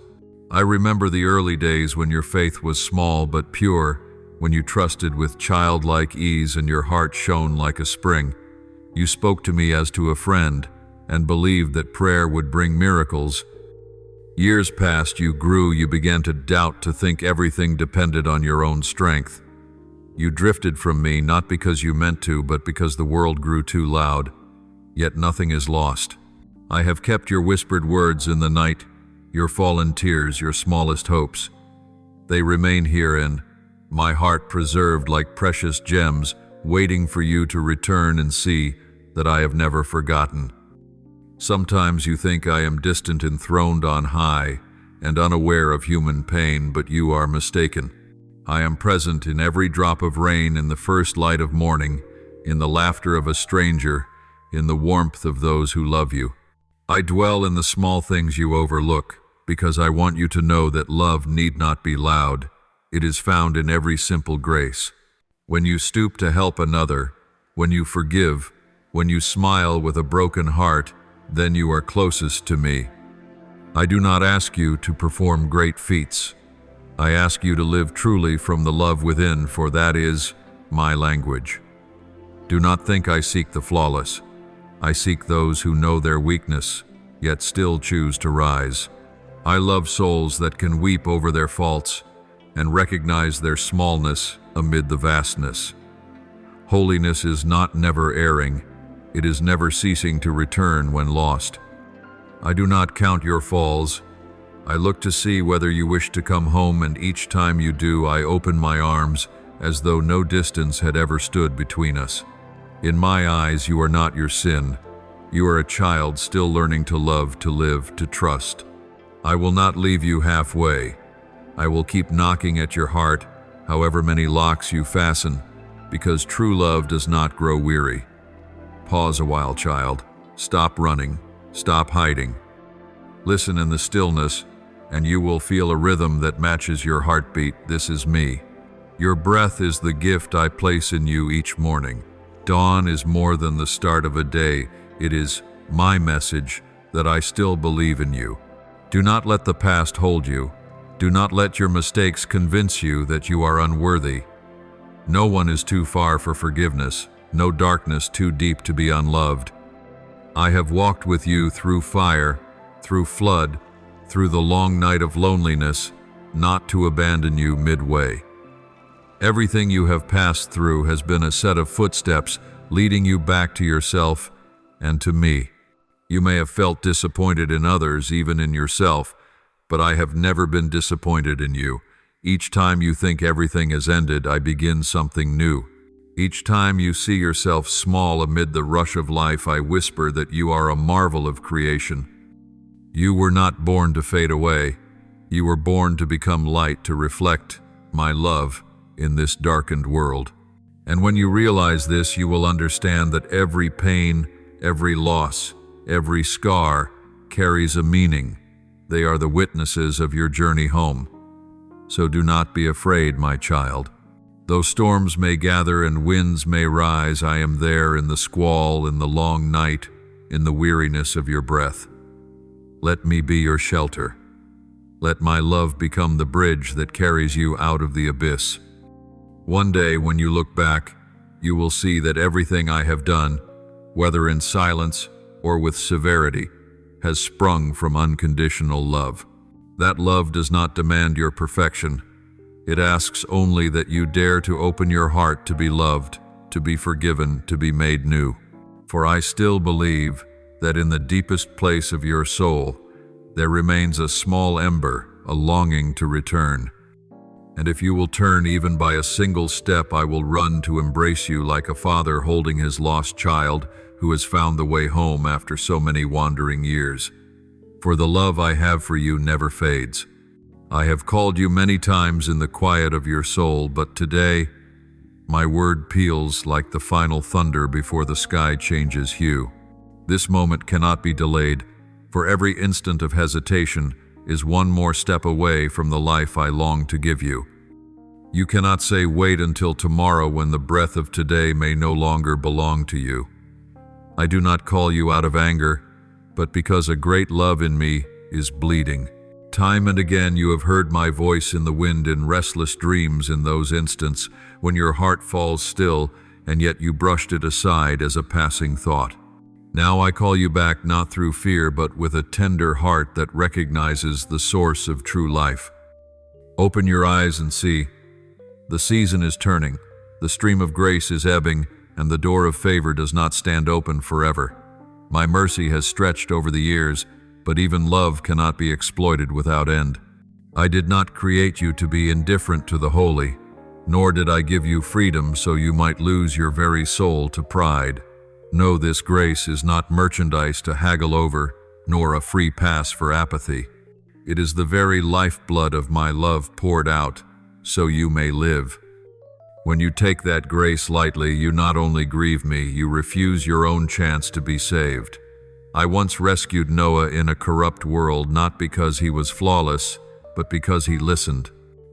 I remember the early days when your faith was small but pure, when you trusted with childlike ease and your heart shone like a spring. You spoke to me as to a friend and believed that prayer would bring miracles. Years passed, you grew, you began to doubt, to think everything depended on your own strength. You drifted from me, not because you meant to, but because the world grew too loud. Yet nothing is lost. I have kept your whispered words in the night, your fallen tears, your smallest hopes. They remain here in my heart, preserved like precious gems, waiting for you to return and see that I have never forgotten. Sometimes you think I am distant, enthroned on high, and unaware of human pain, but you are mistaken. I am present in every drop of rain, in the first light of morning, in the laughter of a stranger, in the warmth of those who love you. I dwell in the small things you overlook, because I want you to know that love need not be loud. It is found in every simple grace. When you stoop to help another, when you forgive, When you smile with a broken heart, then you are closest to me. I do not ask you to perform great feats. I ask you to live truly from the love within, for that is my language. Do not think I seek the flawless. I seek those who know their weakness, yet still choose to rise. I love souls that can weep over their faults and recognize their smallness amid the vastness. Holiness is not never erring. It is never ceasing to return when lost. I do not count your falls. I look to see whether you wish to come home, and each time you do, I open my arms as though no distance had ever stood between us. In my eyes, you are not your sin. You are a child still learning to love, to live, to trust. I will not leave you halfway. I will keep knocking at your heart, however many locks you fasten, because true love does not grow weary. Pause a while, child. Stop running. Stop hiding. Listen in the stillness, and you will feel a rhythm that matches your heartbeat. This is me. Your breath is the gift I place in you each morning. Dawn is more than the start of a day. It is my message that I still believe in you. Do not let the past hold you. Do not let your mistakes convince you that you are unworthy. No one is too far for forgiveness, no darkness too deep to be unloved. I have walked with you through fire, through flood, through the long night of loneliness, not to abandon you midway. Everything you have passed through has been a set of footsteps leading you back to yourself and to me. You may have felt disappointed in others, even in yourself, but I have never been disappointed in you. Each time you think everything has ended, I begin something new. Each time you see yourself small amid the rush of life, I whisper that you are a marvel of creation. You were not born to fade away. You were born to become light, to reflect my love in this darkened world. And when you realize this, you will understand that every pain, every loss, every scar carries a meaning. They are the witnesses of your journey home. So do not be afraid, my child. Though storms may gather and winds may rise, I am there in the squall, in the long night, in the weariness of your breath. Let me be your shelter. Let my love become the bridge that carries you out of the abyss. One day, when you look back, you will see that everything I have done, whether in silence or with severity, has sprung from unconditional love. That love does not demand your perfection. It asks only that you dare to open your heart to be loved, to be forgiven, to be made new. For I still believe that in the deepest place of your soul, there remains a small ember, a longing to return. And if you will turn even by a single step, I will run to embrace you like a father holding his lost child who has found the way home after so many wandering years. For the love I have for you never fades. I have called you many times in the quiet of your soul, but today, my word peals like the final thunder before the sky changes hue. This moment cannot be delayed, for every instant of hesitation is one more step away from the life I long to give you. You cannot say wait until tomorrow when the breath of today may no longer belong to you. I do not call you out of anger, but because a great love in me is bleeding. Time and again you have heard my voice in the wind in restless dreams, in those instants when your heart falls still and yet you brushed it aside as a passing thought. Now I call you back not through fear but with a tender heart that recognizes the source of true life. Open your eyes and see. The season is turning, the stream of grace is ebbing, and the door of favor does not stand open forever. My mercy has stretched over the years, but even love cannot be exploited without end. I did not create you to be indifferent to the holy, nor did I give you freedom so you might lose your very soul to pride. No, this grace is not merchandise to haggle over, nor a free pass for apathy. It is the very lifeblood of my love poured out, so you may live. When you take that grace lightly, you not only grieve me, you refuse your own chance to be saved. I once rescued Noah in a corrupt world, not because he was flawless, but because he listened.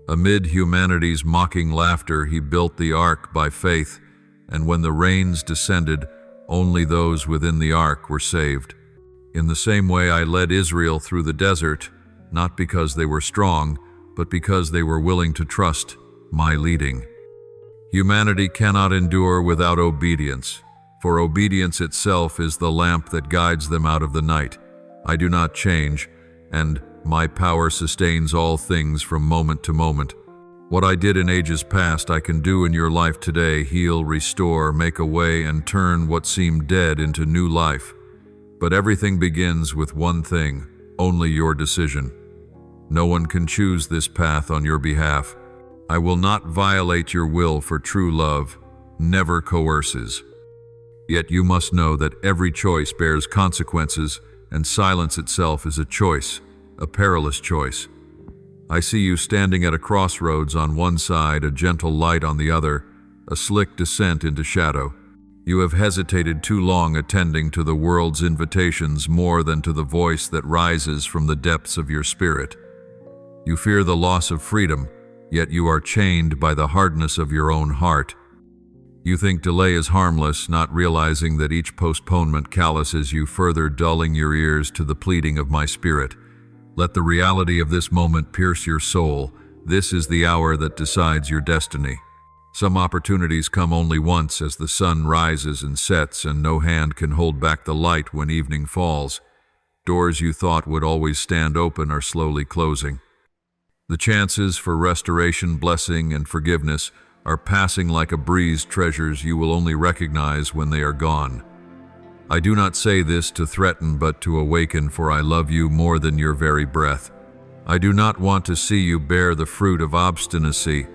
Amid humanity's mocking laughter, he built the ark by faith, and when the rains descended, Only those within the ark were saved. In the same way I led Israel through the desert, not because they were strong, but because they were willing to trust my leading. Humanity cannot endure without obedience, for obedience itself is the lamp that guides them out of the night. I do not change, and my power sustains all things from moment to moment. What I did in ages past I can do in your life today: heal, restore, make a way, and turn what seemed dead into new life. But everything begins with one thing: only your decision. No one can choose this path on your behalf. I will not violate your will, for true love never coerces. Yet you must know that every choice bears consequences, and silence itself is a choice, a perilous choice. I see you standing at a crossroads, on one side a gentle light, on the other a slick descent into shadow. You have hesitated too long, attending to the world's invitations more than to the voice that rises from the depths of your spirit. You fear the loss of freedom, yet you are chained by the hardness of your own heart. You think delay is harmless, not realizing that each postponement calluses you further, dulling your ears to the pleading of my spirit. Let the reality of this moment pierce your soul. This is the hour that decides your destiny. Some opportunities come only once, as the sun rises and sets, and no hand can hold back the light when evening falls. Doors you thought would always stand open are slowly closing. The chances for restoration, blessing, and forgiveness are passing like a breeze, treasures you will only recognize when they are gone. I do not say this to threaten, but to awaken, for I love you more than your very breath. I do not want to see you bear the fruit of obstinacy,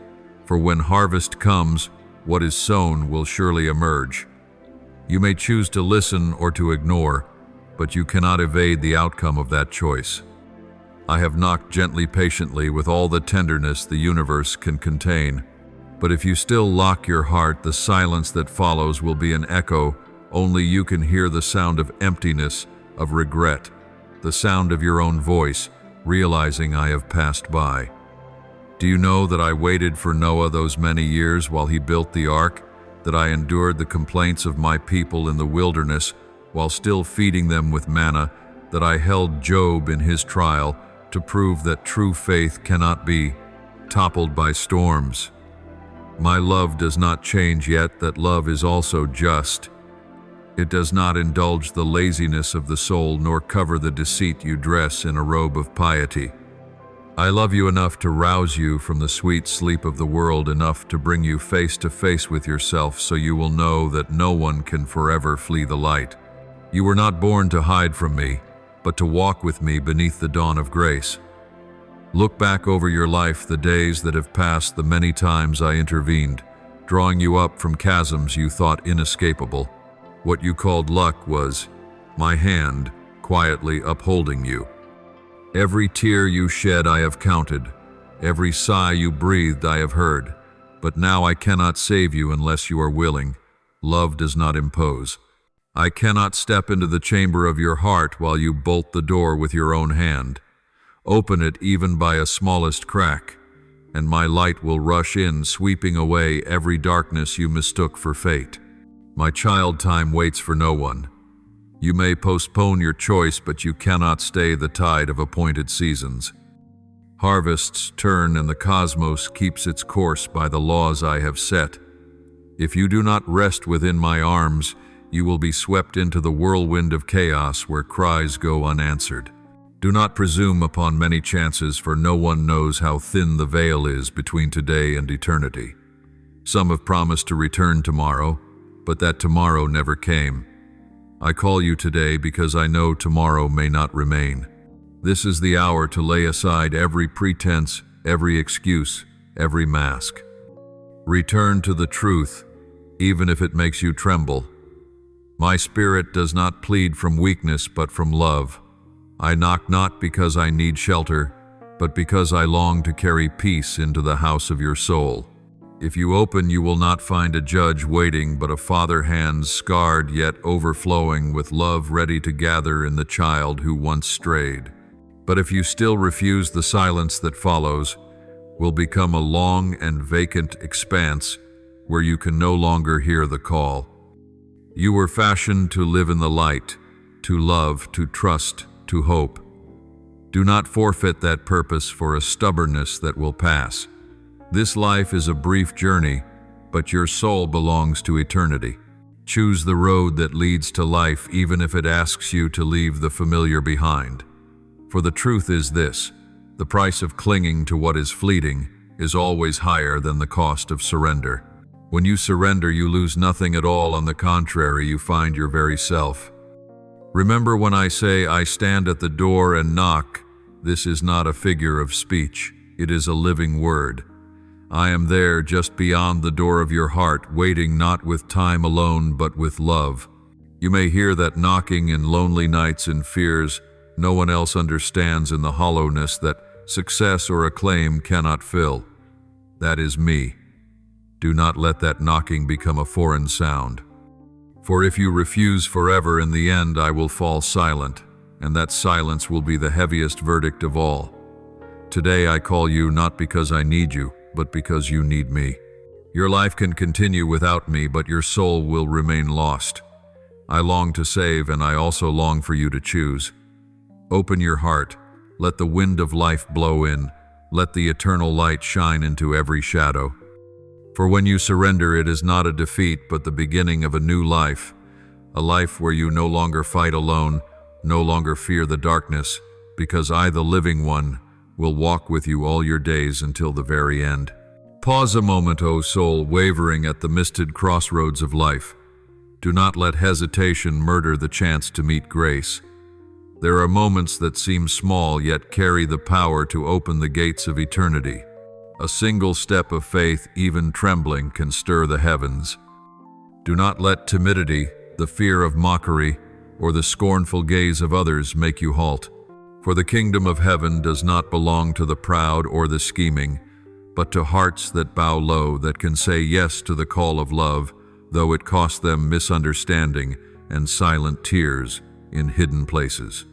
for when harvest comes, what is sown will surely emerge. You may choose to listen or to ignore, but you cannot evade the outcome of that choice. I have knocked gently, patiently, with all the tenderness the universe can contain. But if you still lock your heart, the silence that follows will be an echo. Only you can hear the sound of emptiness, of regret, the sound of your own voice, realizing I have passed by. Do you know that I waited for Noah those many years while he built the ark? That I endured the complaints of my people in the wilderness while still feeding them with manna? That I held Job in his trial to prove that true faith cannot be toppled by storms? My love does not change, yet that love is also just. It does not indulge the laziness of the soul, nor cover the deceit you dress in a robe of piety. I love you enough to rouse you from the sweet sleep of the world, enough to bring you face to face with yourself, so you will know that no one can forever flee the light. You were not born to hide from me, but to walk with me beneath the dawn of grace. Look back over your life, the days that have passed, the many times I intervened, drawing you up from chasms you thought inescapable. What you called luck was my hand quietly upholding you. Every tear you shed I have counted, every sigh you breathed I have heard, but now I cannot save you unless you are willing. Love does not impose. I cannot step into the chamber of your heart while you bolt the door with your own hand. Open it even by a smallest crack, and my light will rush in, sweeping away every darkness you mistook for fate. My child, time waits for no one. You may postpone your choice, but you cannot stay the tide of appointed seasons. Harvests turn, and the cosmos keeps its course by the laws I have set. If you do not rest within my arms, you will be swept into the whirlwind of chaos where cries go unanswered. Do not presume upon many chances, for no one knows how thin the veil is between today and eternity. Some have promised to return tomorrow, but that tomorrow never came. I call you today because I know tomorrow may not remain. This is the hour to lay aside every pretense, every excuse, every mask. Return to the truth, even if it makes you tremble. My spirit does not plead from weakness, but from love. I knock not because I need shelter, but because I long to carry peace into the house of your soul. If you open, you will not find a judge waiting, but a father hand scarred yet overflowing with love, ready to gather in the child who once strayed. But if you still refuse, the silence that follows will become a long and vacant expanse where you can no longer hear the call. You were fashioned to live in the light, to love, to trust, to hope. Do not forfeit that purpose for a stubbornness that will pass. This life is a brief journey, but your soul belongs to eternity. Choose the road that leads to life, even if it asks you to leave the familiar behind. For the truth is this: the price of clinging to what is fleeting is always higher than the cost of surrender. When you surrender, you lose nothing at all. On the contrary, you find your very self. Remember when I say, "I stand at the door and knock," this is not a figure of speech. It is a living word. I am there just beyond the door of your heart, waiting not with time alone, but with love. You may hear that knocking in lonely nights and fears no one else understands, in the hollowness that success or acclaim cannot fill. That is me. Do not let that knocking become a foreign sound. For if you refuse forever, in the end I will fall silent, and that silence will be the heaviest verdict of all. Today I call you not because I need you, but because you need me. Your life can continue without me, but your soul will remain lost. I long to save, and I also long for you to choose. Open your heart. Let the wind of life blow in. Let the eternal light shine into every shadow. For when you surrender, it is not a defeat, but the beginning of a new life. A life where you no longer fight alone, no longer fear the darkness, because I, the living one, will walk with you all your days until the very end. Pause a moment, O soul, wavering at the misted crossroads of life. Do not let hesitation murder the chance to meet grace. There are moments that seem small, yet carry the power to open the gates of eternity. A single step of faith, even trembling, can stir the heavens. Do not let timidity, the fear of mockery, or the scornful gaze of others make you halt. For the kingdom of heaven does not belong to the proud or the scheming, but to hearts that bow low, that can say yes to the call of love, though it cost them misunderstanding and silent tears in hidden places.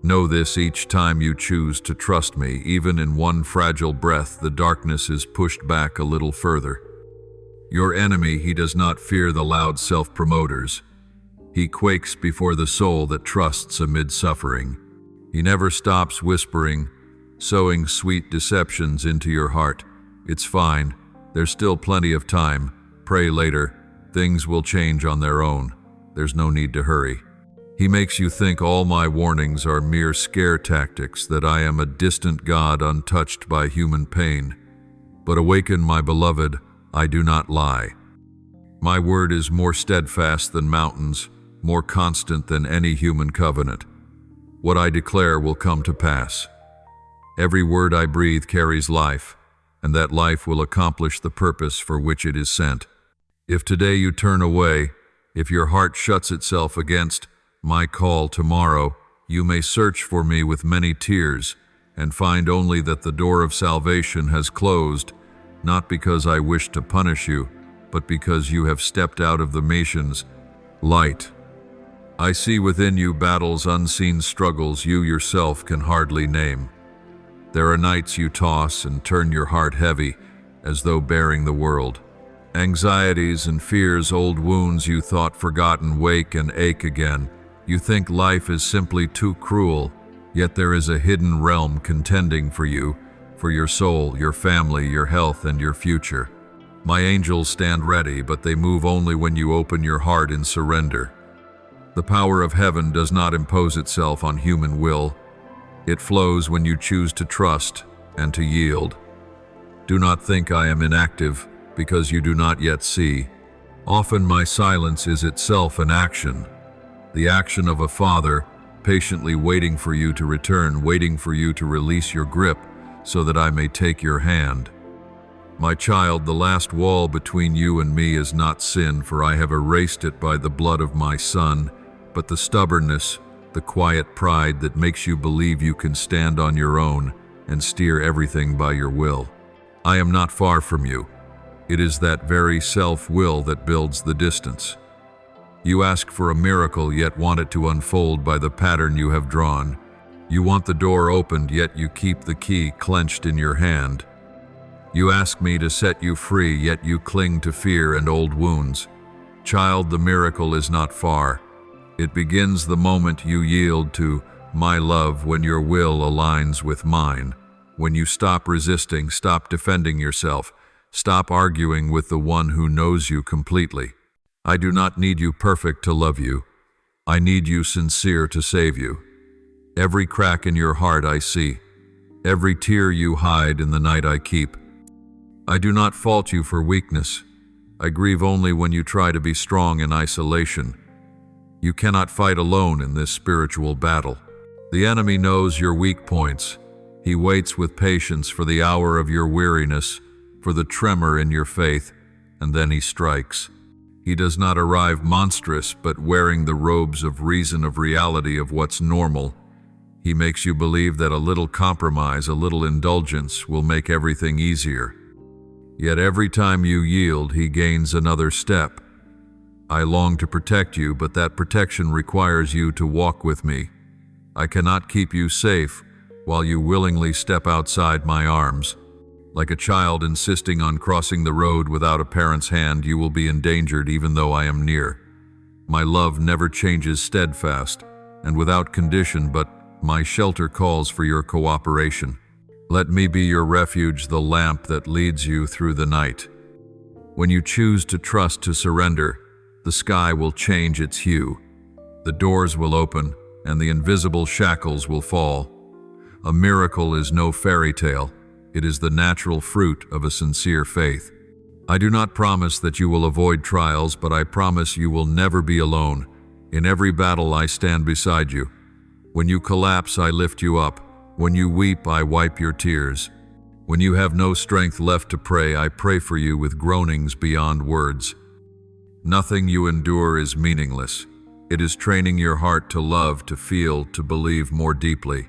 Know this: each time you choose to trust me, even in one fragile breath, the darkness is pushed back a little further. Your enemy, he does not fear the loud self-promoters. He quakes before the soul that trusts amid suffering. He never stops whispering, sowing sweet deceptions into your heart. It's fine. There's still plenty of time. Pray later. Things will change on their own. There's no need to hurry. He makes you think all my warnings are mere scare tactics, that I am a distant God untouched by human pain. But awaken, my beloved, I do not lie. My word is more steadfast than mountains, more constant than any human covenant. What I declare will come to pass. Every word I breathe carries life, and that life will accomplish the purpose for which it is sent. If today you turn away, if your heart shuts itself against my call tomorrow, you may search for me with many tears and find only that the door of salvation has closed, not because I wish to punish you, but because you have stepped out of the nation's light. I see within you battles, unseen struggles you yourself can hardly name. There are nights you toss and turn your heart heavy, as though bearing the world. Anxieties and fears, old wounds you thought forgotten, wake and ache again. You think life is simply too cruel, yet there is a hidden realm contending for you, for your soul, your family, your health, and your future. My angels stand ready, but they move only when you open your heart in surrender. The power of heaven does not impose itself on human will. It flows when you choose to trust and to yield. Do not think I am inactive, because you do not yet see. Often my silence is itself an action, the action of a father patiently waiting for you to return, waiting for you to release your grip so that I may take your hand. My child, the last wall between you and me is not sin, for I have erased it by the blood of my Son, but the stubbornness, the quiet pride that makes you believe you can stand on your own and steer everything by your will. I am not far from you. It is that very self-will that builds the distance. You ask for a miracle, yet want it to unfold by the pattern you have drawn. You want the door opened, yet you keep the key clenched in your hand. You ask me to set you free, yet you cling to fear and old wounds. Child, the miracle is not far. It begins the moment you yield to my love, when your will aligns with mine. When you stop resisting, stop defending yourself, stop arguing with the one who knows you completely. I do not need you perfect to love you. I need you sincere to save you. Every crack in your heart I see. Every tear you hide in the night I keep. I do not fault you for weakness. I grieve only when you try to be strong in isolation. You cannot fight alone in this spiritual battle. The enemy knows your weak points. He waits with patience for the hour of your weariness, for the tremor in your faith, and then he strikes. He does not arrive monstrous, but wearing the robes of reason, of reality, of what's normal. He makes you believe that a little compromise, a little indulgence will make everything easier. Yet every time you yield, he gains another step. I long to protect you, but that protection requires you to walk with me. I cannot keep you safe while you willingly step outside my arms. Like a child insisting on crossing the road without a parent's hand, you will be endangered even though I am near. My love never changes, steadfast and without condition, but my shelter calls for your cooperation. Let me be your refuge, the lamp that leads you through the night. When you choose to trust, to surrender, the sky will change its hue. The doors will open, and the invisible shackles will fall. A miracle is no fairy tale. It is the natural fruit of a sincere faith. I do not promise that you will avoid trials, but I promise you will never be alone. In every battle I stand beside you. When you collapse, I lift you up. When you weep, I wipe your tears. When you have no strength left to pray, I pray for you with groanings beyond words. Nothing you endure is meaningless. It is training your heart to love, to feel, to believe more deeply.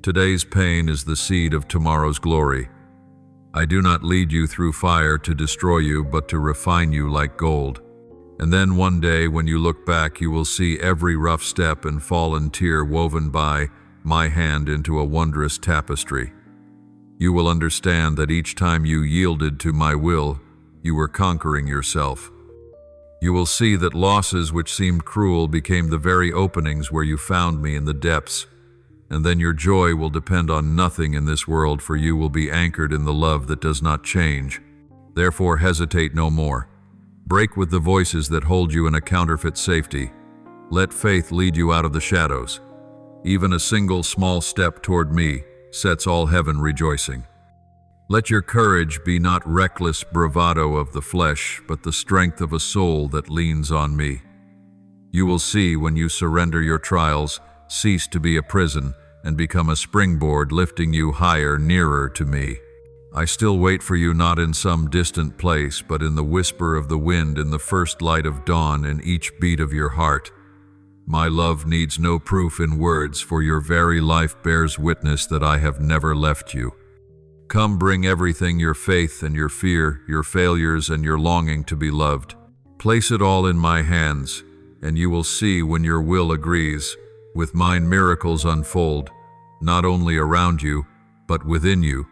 Today's pain is the seed of tomorrow's glory. I do not lead you through fire to destroy you, but to refine you like gold. And then one day, when you look back, you will see every rough step and fallen tear woven by my hand into a wondrous tapestry. You will understand that each time you yielded to my will, you were conquering yourself. You will see that losses which seemed cruel became the very openings where you found me in the depths. And then your joy will depend on nothing in this world, for you will be anchored in the love that does not change. Therefore, hesitate no more. Break with the voices that hold you in a counterfeit safety. Let faith lead you out of the shadows. Even a single small step toward me sets all heaven rejoicing. Let your courage be not reckless bravado of the flesh, but the strength of a soul that leans on me. You will see, when you surrender your trials, cease to be a prison and become a springboard lifting you higher, nearer to me. I still wait for you, not in some distant place, but in the whisper of the wind, in the first light of dawn, in each beat of your heart. My love needs no proof in words, for your very life bears witness that I have never left you. Come, bring everything, your faith and your fear, your failures and your longing to be loved. Place it all in my hands, and you will see, when your will agrees, with mine miracles unfold, not only around you, but within you,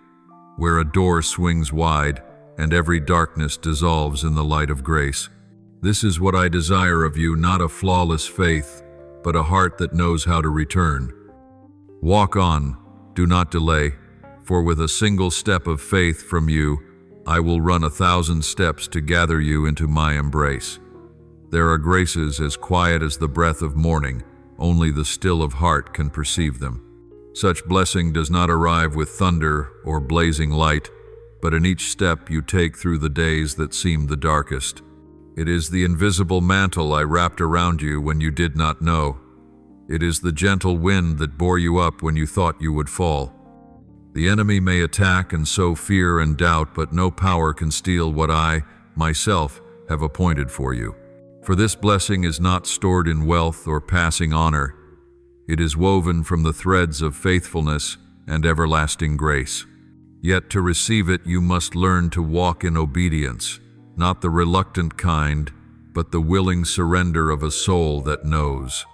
where a door swings wide and every darkness dissolves in the light of grace. This is what I desire of you, not a flawless faith, but a heart that knows how to return. Walk on, do not delay, for with a single step of faith from you, I will run 1,000 steps to gather you into my embrace. There are graces as quiet as the breath of morning. Only the still of heart can perceive them. Such blessing does not arrive with thunder or blazing light, but in each step you take through the days that seem the darkest. It is the invisible mantle I wrapped around you when you did not know. It is the gentle wind that bore you up when you thought you would fall. The enemy may attack and sow fear and doubt, but no power can steal what I, myself, have appointed for you. For this blessing is not stored in wealth or passing honor. It is woven from the threads of faithfulness and everlasting grace. Yet to receive it you must learn to walk in obedience, not the reluctant kind, but the willing surrender of a soul that knows.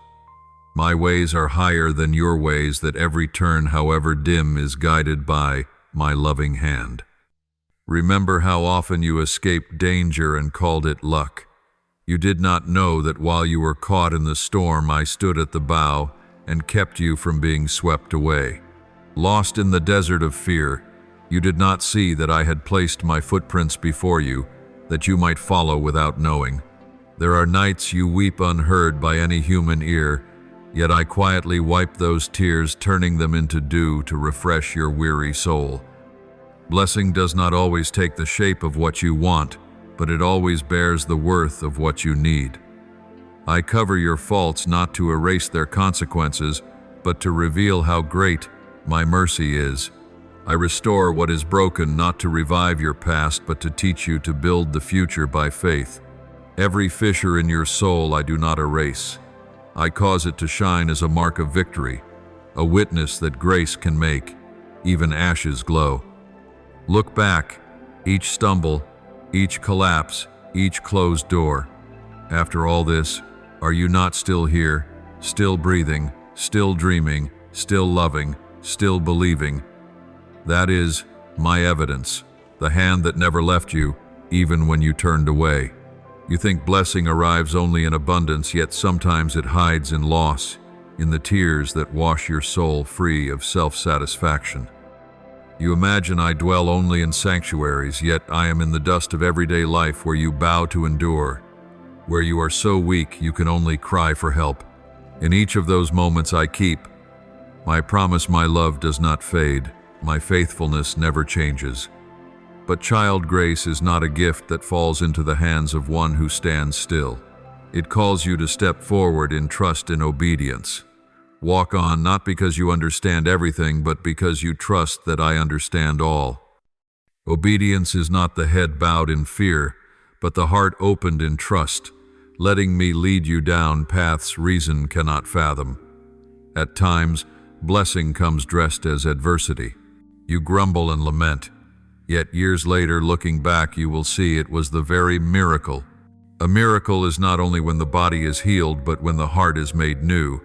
My ways are higher than your ways, that every turn, however dim, is guided by my loving hand. Remember how often you escaped danger and called it luck. You did not know that while you were caught in the storm, I stood at the bow and kept you from being swept away. Lost in the desert of fear, you did not see that I had placed my footprints before you, that you might follow without knowing. There are nights you weep unheard by any human ear, yet I quietly wipe those tears, turning them into dew to refresh your weary soul. Blessing does not always take the shape of what you want, but it always bears the worth of what you need. I cover your faults not to erase their consequences, but to reveal how great my mercy is. I restore what is broken not to revive your past, but to teach you to build the future by faith. Every fissure in your soul I do not erase. I cause it to shine as a mark of victory, a witness that grace can make even ashes glow. Look back, each stumble, each collapse, each closed door. After all this, are you not still here, still breathing, still dreaming, still loving, still believing? That is my evidence, the hand that never left you, even when you turned away. You think blessing arrives only in abundance, yet sometimes it hides in loss, in the tears that wash your soul free of self-satisfaction. You imagine I dwell only in sanctuaries, yet I am in the dust of everyday life where you bow to endure, where you are so weak you can only cry for help. In each of those moments I keep my promise. My love does not fade, my faithfulness never changes. But child grace is not a gift that falls into the hands of one who stands still. It calls you to step forward in trust and obedience. Walk on, not because you understand everything, but because you trust that I understand all. Obedience is not the head bowed in fear, but the heart opened in trust, letting me lead you down paths reason cannot fathom. At times, blessing comes dressed as adversity. You grumble and lament. Yet years later, looking back, you will see it was the very miracle. A miracle is not only when the body is healed, but when the heart is made new.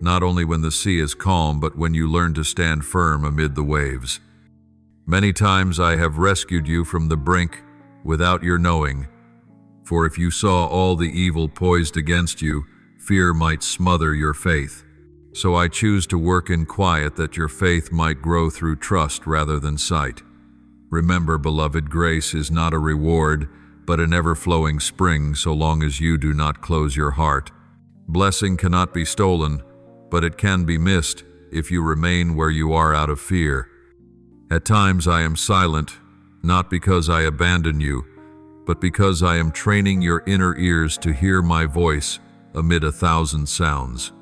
Not only when the sea is calm, but when you learn to stand firm amid the waves. Many times I have rescued you from the brink without your knowing. For if you saw all the evil poised against you, fear might smother your faith. So I choose to work in quiet that your faith might grow through trust rather than sight. Remember, beloved, grace is not a reward, but an ever-flowing spring so long as you do not close your heart. Blessing cannot be stolen, but it can be missed if you remain where you are out of fear. At times I am silent, not because I abandon you, but because I am training your inner ears to hear my voice amid 1,000 sounds.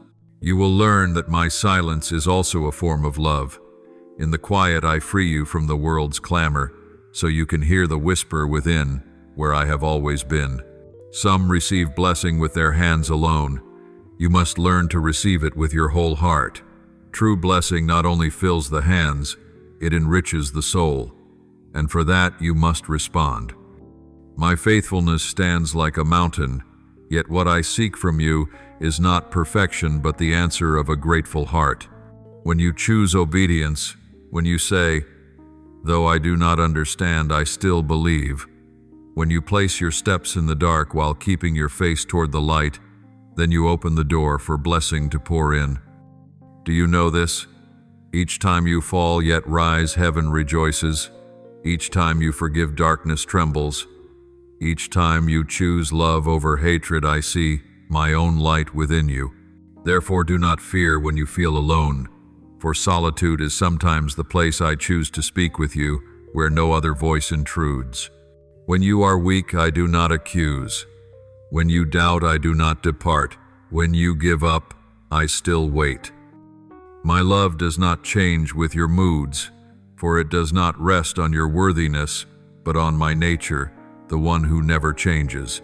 You will learn that my silence is also a form of love. In the quiet I free you from the world's clamor, so you can hear the whisper within, where I have always been. Some receive blessing with their hands alone. You must learn to receive it with your whole heart. True blessing not only fills the hands, it enriches the soul, and for that you must respond. My faithfulness stands like a mountain, yet what I seek from you is not perfection but the answer of a grateful heart. When you choose obedience, when you say, "Though I do not understand, I still believe," when you place your steps in the dark while keeping your face toward the light, then you open the door for blessing to pour in. Do you know this? Each time you fall yet rise, heaven rejoices. Each time you forgive, darkness trembles. Each time you choose love over hatred, I see my own light within you. Therefore do not fear when you feel alone, for solitude is sometimes the place I choose to speak with you, where no other voice intrudes. When you are weak, I do not accuse. When you doubt, I do not depart. When you give up, I still wait. My love does not change with your moods, for it does not rest on your worthiness, but on my nature, the one who never changes.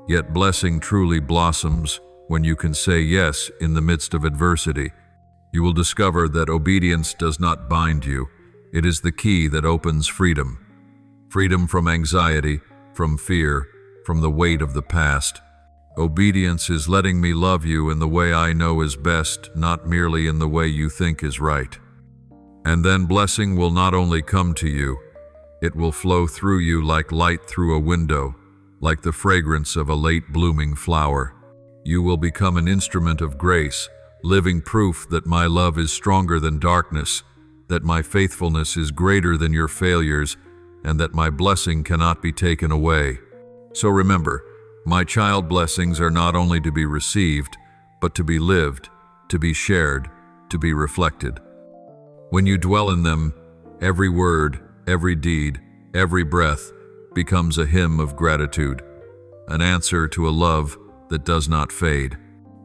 Yet blessing truly blossoms when you can say yes in the midst of adversity. You will discover that obedience does not bind you. It is the key that opens freedom. Freedom from anxiety, from fear, from the weight of the past. Obedience is letting me love you in the way I know is best, not merely in the way you think is right. And then blessing will not only come to you, it will flow through you like light through a window, like the fragrance of a late blooming flower. You will become an instrument of grace, living proof that my love is stronger than darkness, that my faithfulness is greater than your failures, and that my blessing cannot be taken away. So remember, my child, blessings are not only to be received, but to be lived, to be shared, to be reflected. When you dwell in them, every word, every deed, every breath becomes a hymn of gratitude, an answer to a love that does not fade.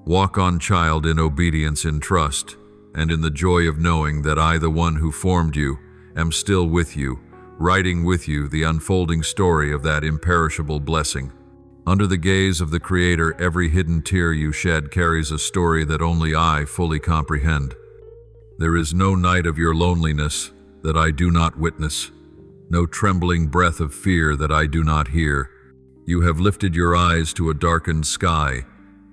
Walk on, child, in obedience, in trust, and in the joy of knowing that I, the one who formed you, am still with you, writing with you the unfolding story of that imperishable blessing. Under the gaze of the Creator, every hidden tear you shed carries a story that only I fully comprehend. There is no night of your loneliness that I do not witness, no trembling breath of fear that I do not hear. You have lifted your eyes to a darkened sky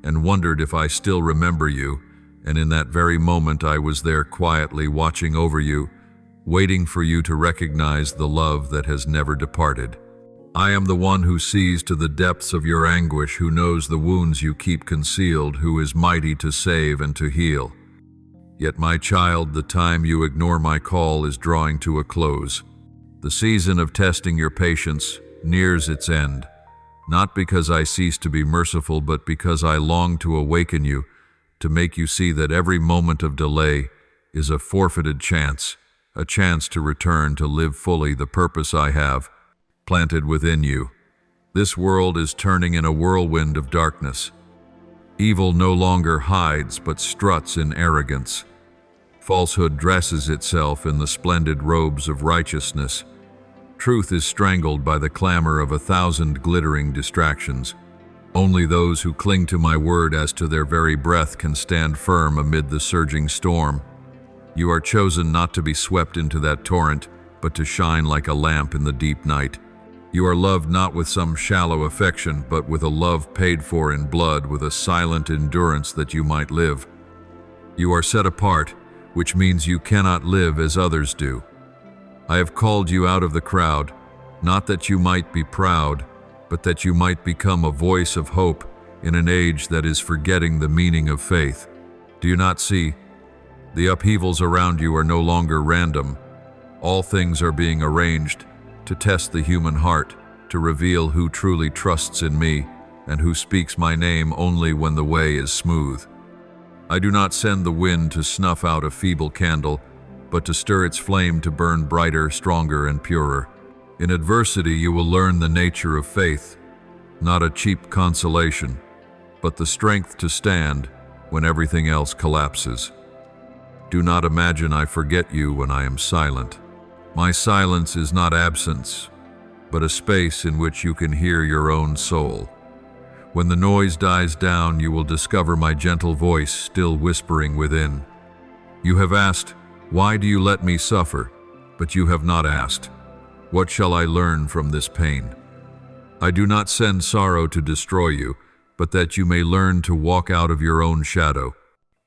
and wondered if I still remember you, and in that very moment I was there quietly watching over you, waiting for you to recognize the love that has never departed. I am the one who sees to the depths of your anguish, who knows the wounds you keep concealed, who is mighty to save and to heal. Yet, my child, the time you ignore my call is drawing to a close. The season of testing your patience nears its end, not because I cease to be merciful, but because I long to awaken you, to make you see that every moment of delay is a forfeited chance, a chance to return to live fully the purpose I have planted within you. This world is turning in a whirlwind of darkness. Evil no longer hides but struts in arrogance. Falsehood dresses itself in the splendid robes of righteousness. Truth is strangled by the clamor of 1,000 glittering distractions. Only those who cling to my word as to their very breath can stand firm amid the surging storm. You are chosen not to be swept into that torrent, but to shine like a lamp in the deep night. You are loved not with some shallow affection, but with a love paid for in blood, with a silent endurance that you might live. You are set apart, which means you cannot live as others do. I have called you out of the crowd, not that you might be proud, but that you might become a voice of hope in an age that is forgetting the meaning of faith. Do you not see? The upheavals around you are no longer random. All things are being arranged to test the human heart, to reveal who truly trusts in me and who speaks my name only when the way is smooth. I do not send the wind to snuff out a feeble candle, but to stir its flame to burn brighter, stronger, and purer. In adversity, you will learn the nature of faith, not a cheap consolation, but the strength to stand when everything else collapses. Do not imagine I forget you when I am silent. My silence is not absence, but a space in which you can hear your own soul. When the noise dies down, you will discover my gentle voice still whispering within. You have asked, "Why do you let me suffer?" But you have not asked, "What shall I learn from this pain?" I do not send sorrow to destroy you, but that you may learn to walk out of your own shadow.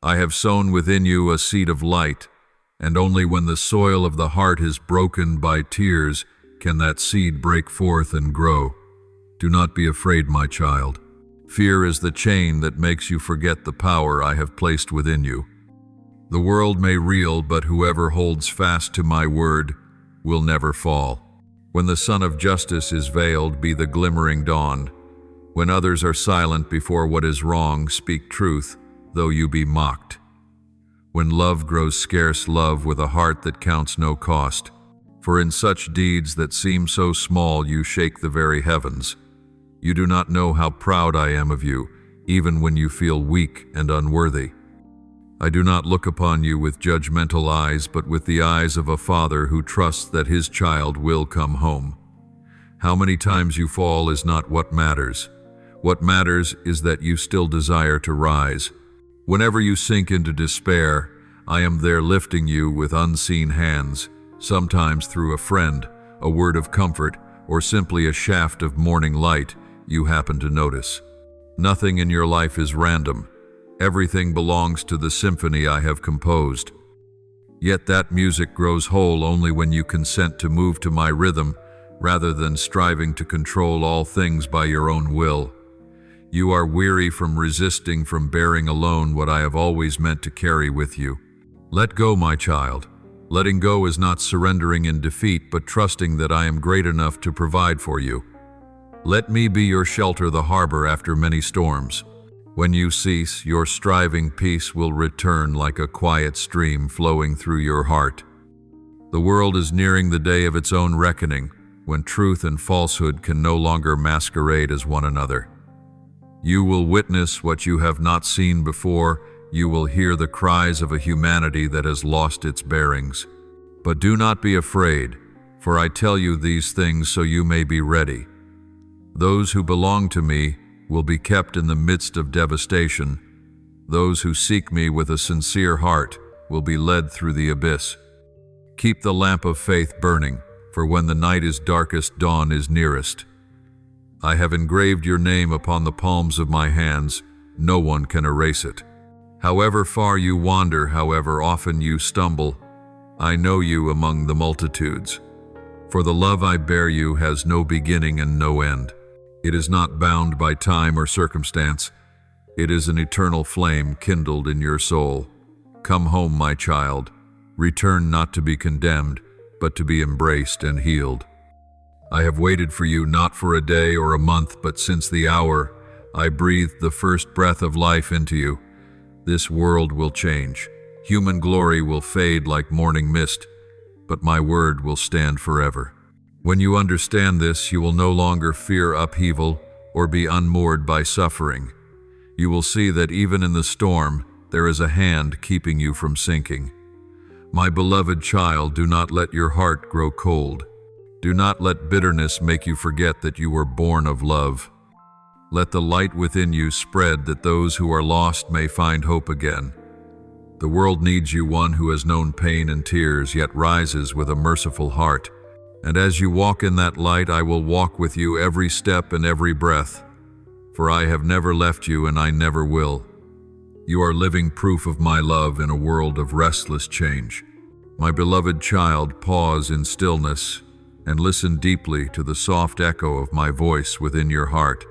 I have sown within you a seed of light, and only when the soil of the heart is broken by tears can that seed break forth and grow. Do not be afraid, my child. Fear is the chain that makes you forget the power I have placed within you. The world may reel, but whoever holds fast to my word will never fall. When the sun of justice is veiled, be the glimmering dawn. When others are silent before what is wrong, speak truth, though you be mocked. When love grows scarce, love with a heart that counts no cost. For in such deeds that seem so small, you shake the very heavens. You do not know how proud I am of you, even when you feel weak and unworthy. I do not look upon you with judgmental eyes, but with the eyes of a father who trusts that his child will come home. How many times you fall is not what matters. What matters is that you still desire to rise. Whenever you sink into despair, I am there lifting you with unseen hands, sometimes through a friend, a word of comfort, or simply a shaft of morning light you happen to notice. Nothing in your life is random. Everything belongs to the symphony I have composed. Yet that music grows whole only when you consent to move to my rhythm, rather than striving to control all things by your own will. You are weary from resisting, from bearing alone what I have always meant to carry with you. Let go, my child. Letting go is not surrendering in defeat, but trusting that I am great enough to provide for you. Let me be your shelter, the harbor after many storms. When you cease, your striving peace will return like a quiet stream flowing through your heart. The world is nearing the day of its own reckoning, when truth and falsehood can no longer masquerade as one another. You will witness what you have not seen before. You will hear the cries of a humanity that has lost its bearings. But do not be afraid, for I tell you these things so you may be ready. Those who belong to me will be kept in the midst of devastation. Those who seek me with a sincere heart will be led through the abyss. Keep the lamp of faith burning, for when the night is darkest, dawn is nearest. I have engraved your name upon the palms of my hands. No one can erase it. However far you wander, however often you stumble, I know you among the multitudes. For the love I bear you has no beginning and no end. It is not bound by time or circumstance. It is an eternal flame kindled in your soul. Come home, my child. Return not to be condemned, but to be embraced and healed. I have waited for you not for a day or a month, but since the hour I breathed the first breath of life into you. This world will change. Human glory will fade like morning mist, but my word will stand forever. When you understand this, you will no longer fear upheaval or be unmoored by suffering. You will see that even in the storm, there is a hand keeping you from sinking. My beloved child, do not let your heart grow cold. Do not let bitterness make you forget that you were born of love. Let the light within you spread, that those who are lost may find hope again. The world needs you, one who has known pain and tears, yet rises with a merciful heart. And as you walk in that light, I will walk with you every step and every breath. For I have never left you, and I never will. You are living proof of my love in a world of restless change. My beloved child, pause in stillness and listen deeply to the soft echo of my voice within your heart.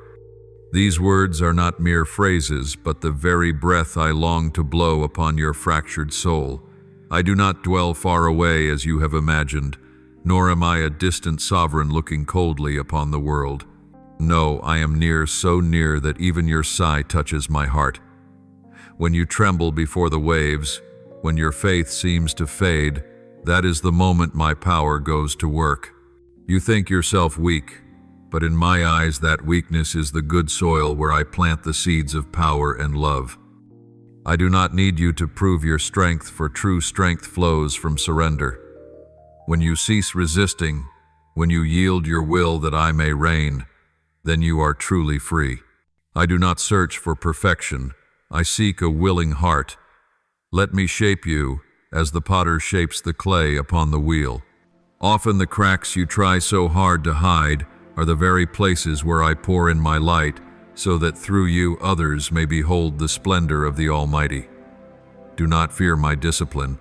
These words are not mere phrases, but the very breath I long to blow upon your fractured soul. I do not dwell far away as you have imagined, nor am I a distant sovereign looking coldly upon the world. No, I am near, so near that even your sigh touches my heart. When you tremble before the waves, when your faith seems to fade, that is the moment my power goes to work. You think yourself weak, but in my eyes that weakness is the good soil where I plant the seeds of power and love. I do not need you to prove your strength, for true strength flows from surrender. When you cease resisting, when you yield your will that I may reign, then you are truly free. I do not search for perfection. I seek a willing heart. Let me shape you as the potter shapes the clay upon the wheel. Often the cracks you try so hard to hide are the very places where I pour in my light, so that through you others may behold the splendor of the Almighty. Do not fear my discipline.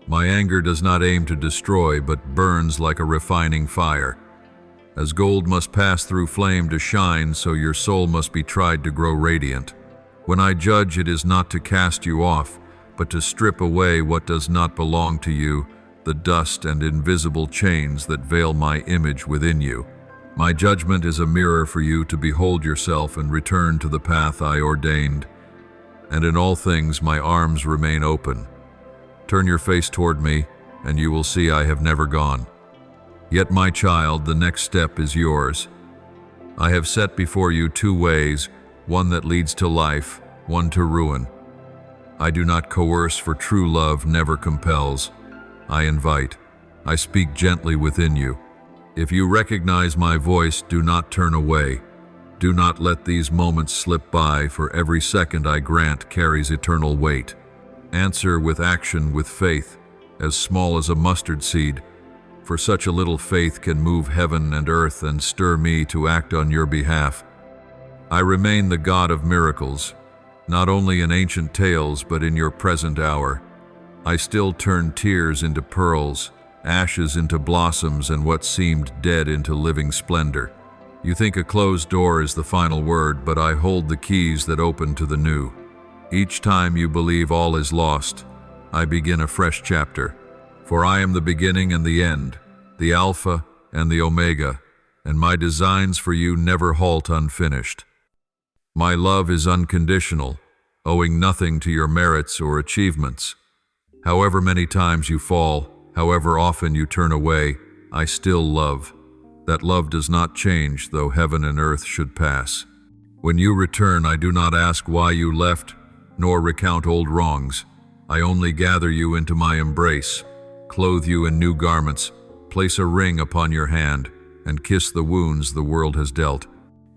My anger does not aim to destroy, but burns like a refining fire. As gold must pass through flame to shine, so your soul must be tried to grow radiant. When I judge, it is not to cast you off, but to strip away what does not belong to you, the dust and invisible chains that veil my image within you. My judgment is a mirror for you to behold yourself and return to the path I ordained. And in all things my arms remain open. Turn your face toward me, and you will see I have never gone. Yet, my child, the next step is yours. I have set before you two ways, one that leads to life, one to ruin. I do not coerce, for true love never compels. I invite. I speak gently within you. If you recognize my voice, do not turn away. Do not let these moments slip by, for every second I grant carries eternal weight. Answer with action, with faith, as small as a mustard seed, for such a little faith can move heaven and earth and stir me to act on your behalf. I remain the God of miracles, not only in ancient tales but in your present hour. I still turn tears into pearls, ashes into blossoms and what seemed dead into living splendor. You think a closed door is the final word, but I hold the keys that open to the new. Each time you believe all is lost, I begin a fresh chapter. For I am the beginning and the end, the Alpha and the Omega, and my designs for you never halt unfinished. My love is unconditional, owing nothing to your merits or achievements. However many times you fall, however often you turn away, I still love. That love does not change, though heaven and earth should pass. When you return, I do not ask why you left, nor recount old wrongs. I only gather you into my embrace, clothe you in new garments, place a ring upon your hand, and kiss the wounds the world has dealt.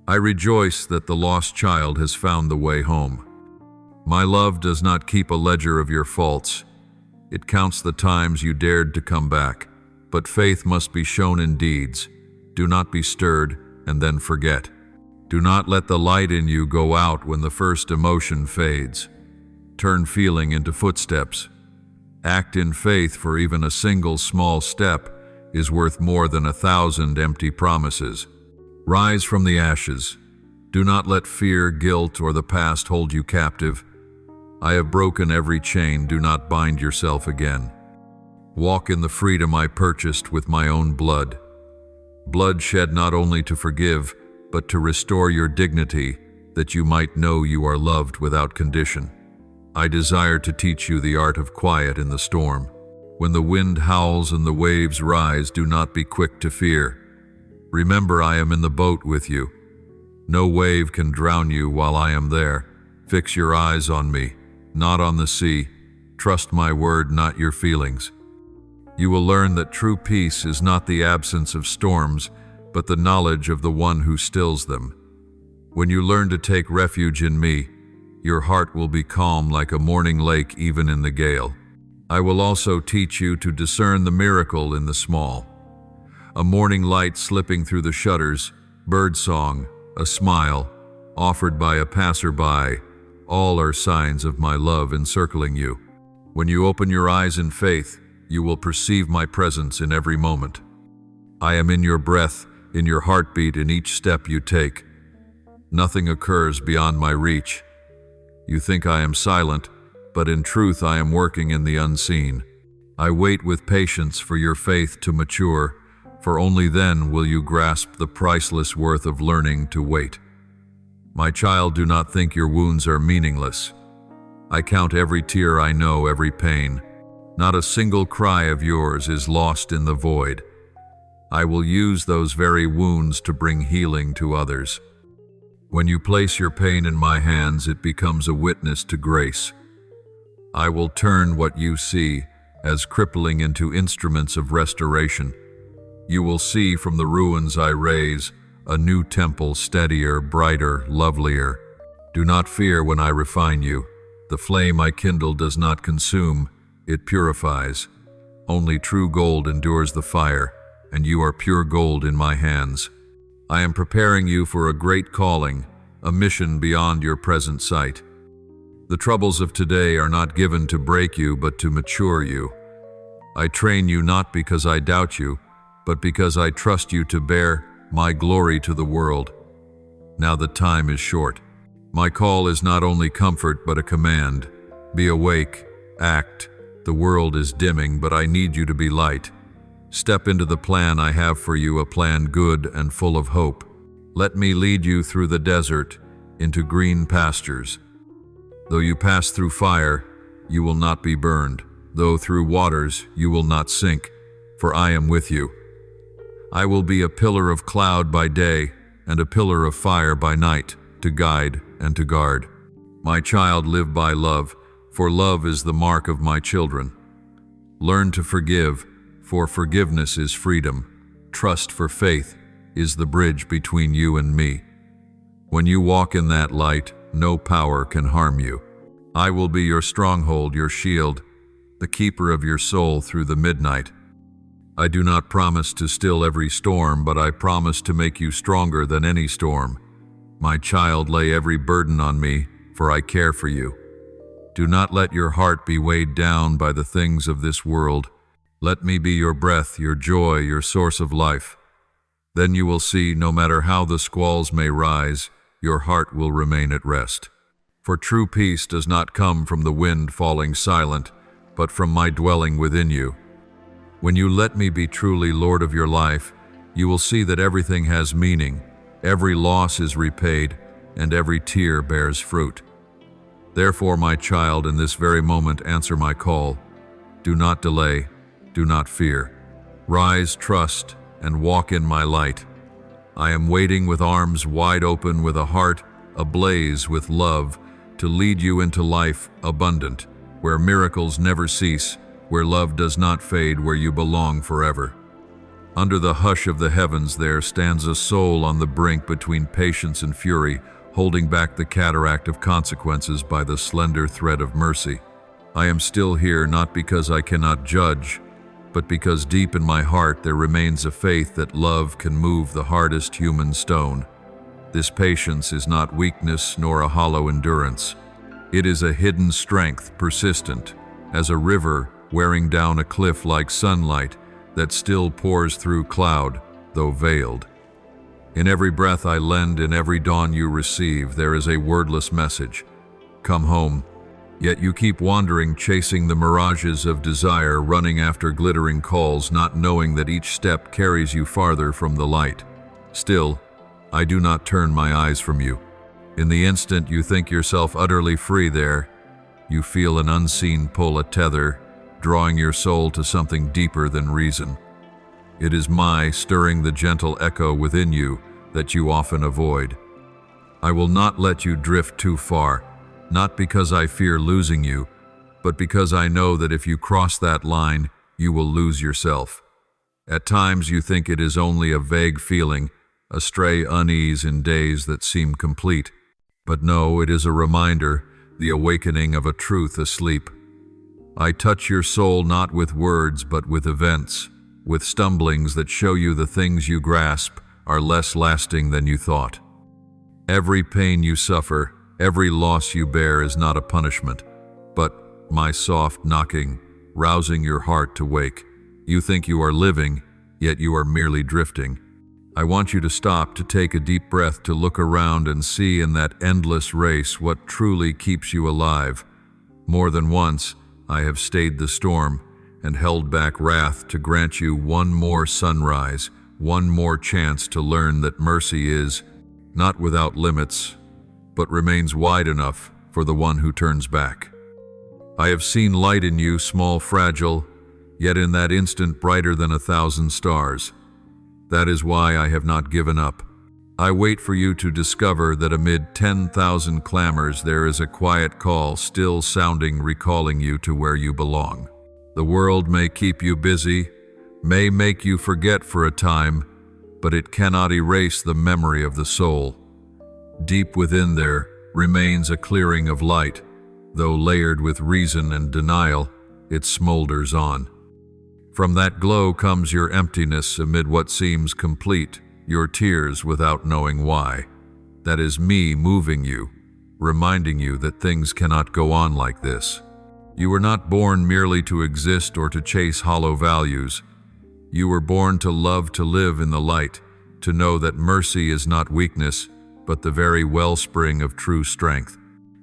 I rejoice that the lost child has found the way home. My love does not keep a ledger of your faults. It counts the times you dared to come back, but faith must be shown in deeds. Do not be stirred and then forget. Do not let the light in you go out when the first emotion fades. Turn feeling into footsteps. Act in faith, for even a single small step is worth more than 1,000 empty promises. Rise from the ashes. Do not let fear, guilt, or the past hold you captive. I have broken every chain. Do not bind yourself again. Walk in the freedom I purchased with my own blood. Blood shed not only to forgive, but to restore your dignity, that you might know you are loved without condition. I desire to teach you the art of quiet in the storm. When the wind howls and the waves rise, do not be quick to fear. Remember, I am in the boat with you. No wave can drown you while I am there. Fix your eyes on me, not on the sea. Trust my word, not your feelings. You will learn that true peace is not the absence of storms, but the knowledge of the one who stills them. When you learn to take refuge in me, your heart will be calm like a morning lake even in the gale. I will also teach you to discern the miracle in the small. A morning light slipping through the shutters, birdsong, a smile, offered by a passerby, all are signs of my love encircling you. When you open your eyes in faith, you will perceive my presence in every moment. I am in your breath, in your heartbeat, in each step you take. Nothing occurs beyond my reach. You think I am silent, but in truth I am working in the unseen. I wait with patience for your faith to mature, for only then will you grasp the priceless worth of learning to wait. My child, do not think your wounds are meaningless. I count every tear I know, every pain. Not a single cry of yours is lost in the void. I will use those very wounds to bring healing to others. When you place your pain in my hands, it becomes a witness to grace. I will turn what you see as crippling into instruments of restoration. You will see from the ruins I raise a new temple, steadier, brighter, lovelier. Do not fear when I refine you. The flame I kindle does not consume, it purifies. Only true gold endures the fire, and you are pure gold in my hands. I am preparing you for a great calling, a mission beyond your present sight. The troubles of today are not given to break you, but to mature you. I train you not because I doubt you, but because I trust you to bear my glory to the world. Now the time is short. My call is not only comfort, but a command. Be awake, act. The world is dimming, but I need you to be light. Step into the plan I have for you, a plan good and full of hope. Let me lead you through the desert, into green pastures. Though you pass through fire, you will not be burned. Though through waters, you will not sink, for I am with you. I will be a pillar of cloud by day and a pillar of fire by night, to guide and to guard. My child, live by love, for love is the mark of my children. Learn to forgive, for forgiveness is freedom. Trust, for faith is the bridge between you and me. When you walk in that light, no power can harm you. I will be your stronghold, your shield, the keeper of your soul through the midnight. I do not promise to still every storm, but I promise to make you stronger than any storm. My child, lay every burden on me, for I care for you. Do not let your heart be weighed down by the things of this world. Let me be your breath, your joy, your source of life. Then you will see, no matter how the squalls may rise, your heart will remain at rest. For true peace does not come from the wind falling silent, but from my dwelling within you. When you let me be truly Lord of your life, you will see that everything has meaning, every loss is repaid, and every tear bears fruit. Therefore, my child, in this very moment answer my call. Do not delay, do not fear. Rise, trust, and walk in my light. I am waiting with arms wide open, with a heart ablaze with love, to lead you into life abundant, where miracles never cease, where love does not fade, where you belong forever. Under the hush of the heavens there stands a soul on the brink between patience and fury, holding back the cataract of consequences by the slender thread of mercy. I am still here not because I cannot judge, but because deep in my heart there remains a faith that love can move the hardest human stone. This patience is not weakness nor a hollow endurance. It is a hidden strength, persistent, as a river wearing down a cliff, like sunlight that still pours through cloud, though veiled. In every breath I lend, in every dawn you receive, there is a wordless message. Come home. Yet you keep wandering, chasing the mirages of desire, running after glittering calls, not knowing that each step carries you farther from the light. Still, I do not turn my eyes from you. In the instant you think yourself utterly free there, you feel an unseen pull, a tether, drawing your soul to something deeper than reason. It is my stirring the gentle echo within you that you often avoid. I will not let you drift too far, not because I fear losing you, but because I know that if you cross that line, you will lose yourself. At times you think it is only a vague feeling, a stray unease in days that seem complete. But no, it is a reminder, the awakening of a truth asleep. I touch your soul not with words but with events, with stumblings that show you the things you grasp are less lasting than you thought. Every pain you suffer, every loss you bear is not a punishment, but my soft knocking, rousing your heart to wake. You think you are living, yet you are merely drifting. I want you to stop, to take a deep breath, to look around and see in that endless race what truly keeps you alive. More than once, I have stayed the storm and held back wrath to grant you one more sunrise, one more chance to learn that mercy is not without limits, but remains wide enough for the one who turns back. I have seen light in you, small, fragile, yet in that instant brighter than 1,000 stars. That is why I have not given up. I wait for you to discover that amid 10,000 clamors there is a quiet call still sounding, recalling you to where you belong. The world may keep you busy, may make you forget for a time, but it cannot erase the memory of the soul. Deep within there remains a clearing of light. Though layered with reason and denial, it smolders on. From that glow comes your emptiness amid what seems complete, your tears without knowing why. That is me moving you, reminding you that things cannot go on like this. You were not born merely to exist or to chase hollow values. You were born to love, to live in the light, to know that mercy is not weakness, but the very wellspring of true strength.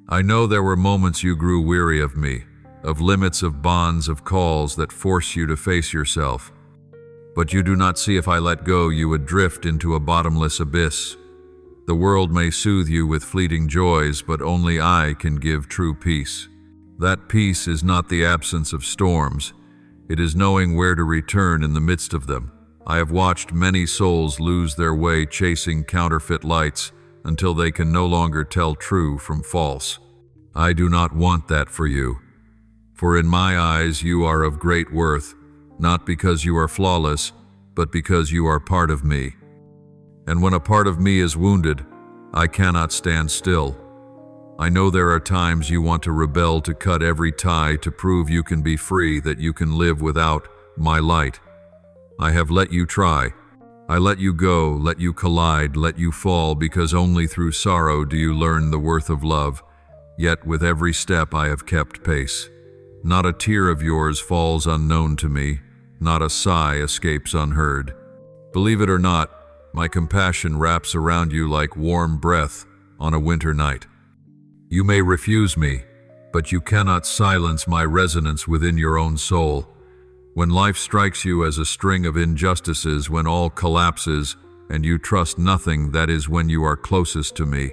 I know there were moments you grew weary of me, of limits, of bonds, of calls that force you to face yourself. But you do not see, if I let go, you would drift into a bottomless abyss. The world may soothe you with fleeting joys, but only I can give true peace. That peace is not the absence of storms. It is knowing where to return in the midst of them. I have watched many souls lose their way chasing counterfeit lights until they can no longer tell true from false. I do not want that for you. For in my eyes you are of great worth, not because you are flawless, but because you are part of me. And when a part of me is wounded, I cannot stand still. I know there are times you want to rebel, to cut every tie, to prove you can be free, that you can live without my light. I have let you try. I let you go, let you collide, let you fall, because only through sorrow do you learn the worth of love. Yet with every step I have kept pace. Not a tear of yours falls unknown to me, not a sigh escapes unheard. Believe it or not, my compassion wraps around you like warm breath on a winter night. You may refuse me, but you cannot silence my resonance within your own soul. When life strikes you as a string of injustices, when all collapses and you trust nothing, that is when you are closest to me.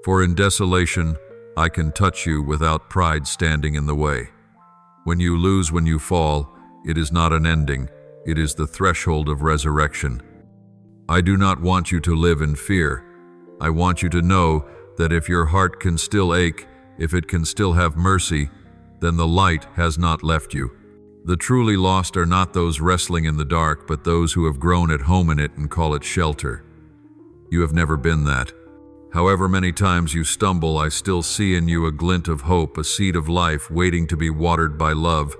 For in desolation, I can touch you without pride standing in the way. When you lose, when you fall, it is not an ending, it is the threshold of resurrection. I do not want you to live in fear. I want you to know that if your heart can still ache, if it can still have mercy, then the light has not left you. The truly lost are not those wrestling in the dark, but those who have grown at home in it and call it shelter. You have never been that. However many times you stumble, I still see in you a glint of hope, a seed of life waiting to be watered by love.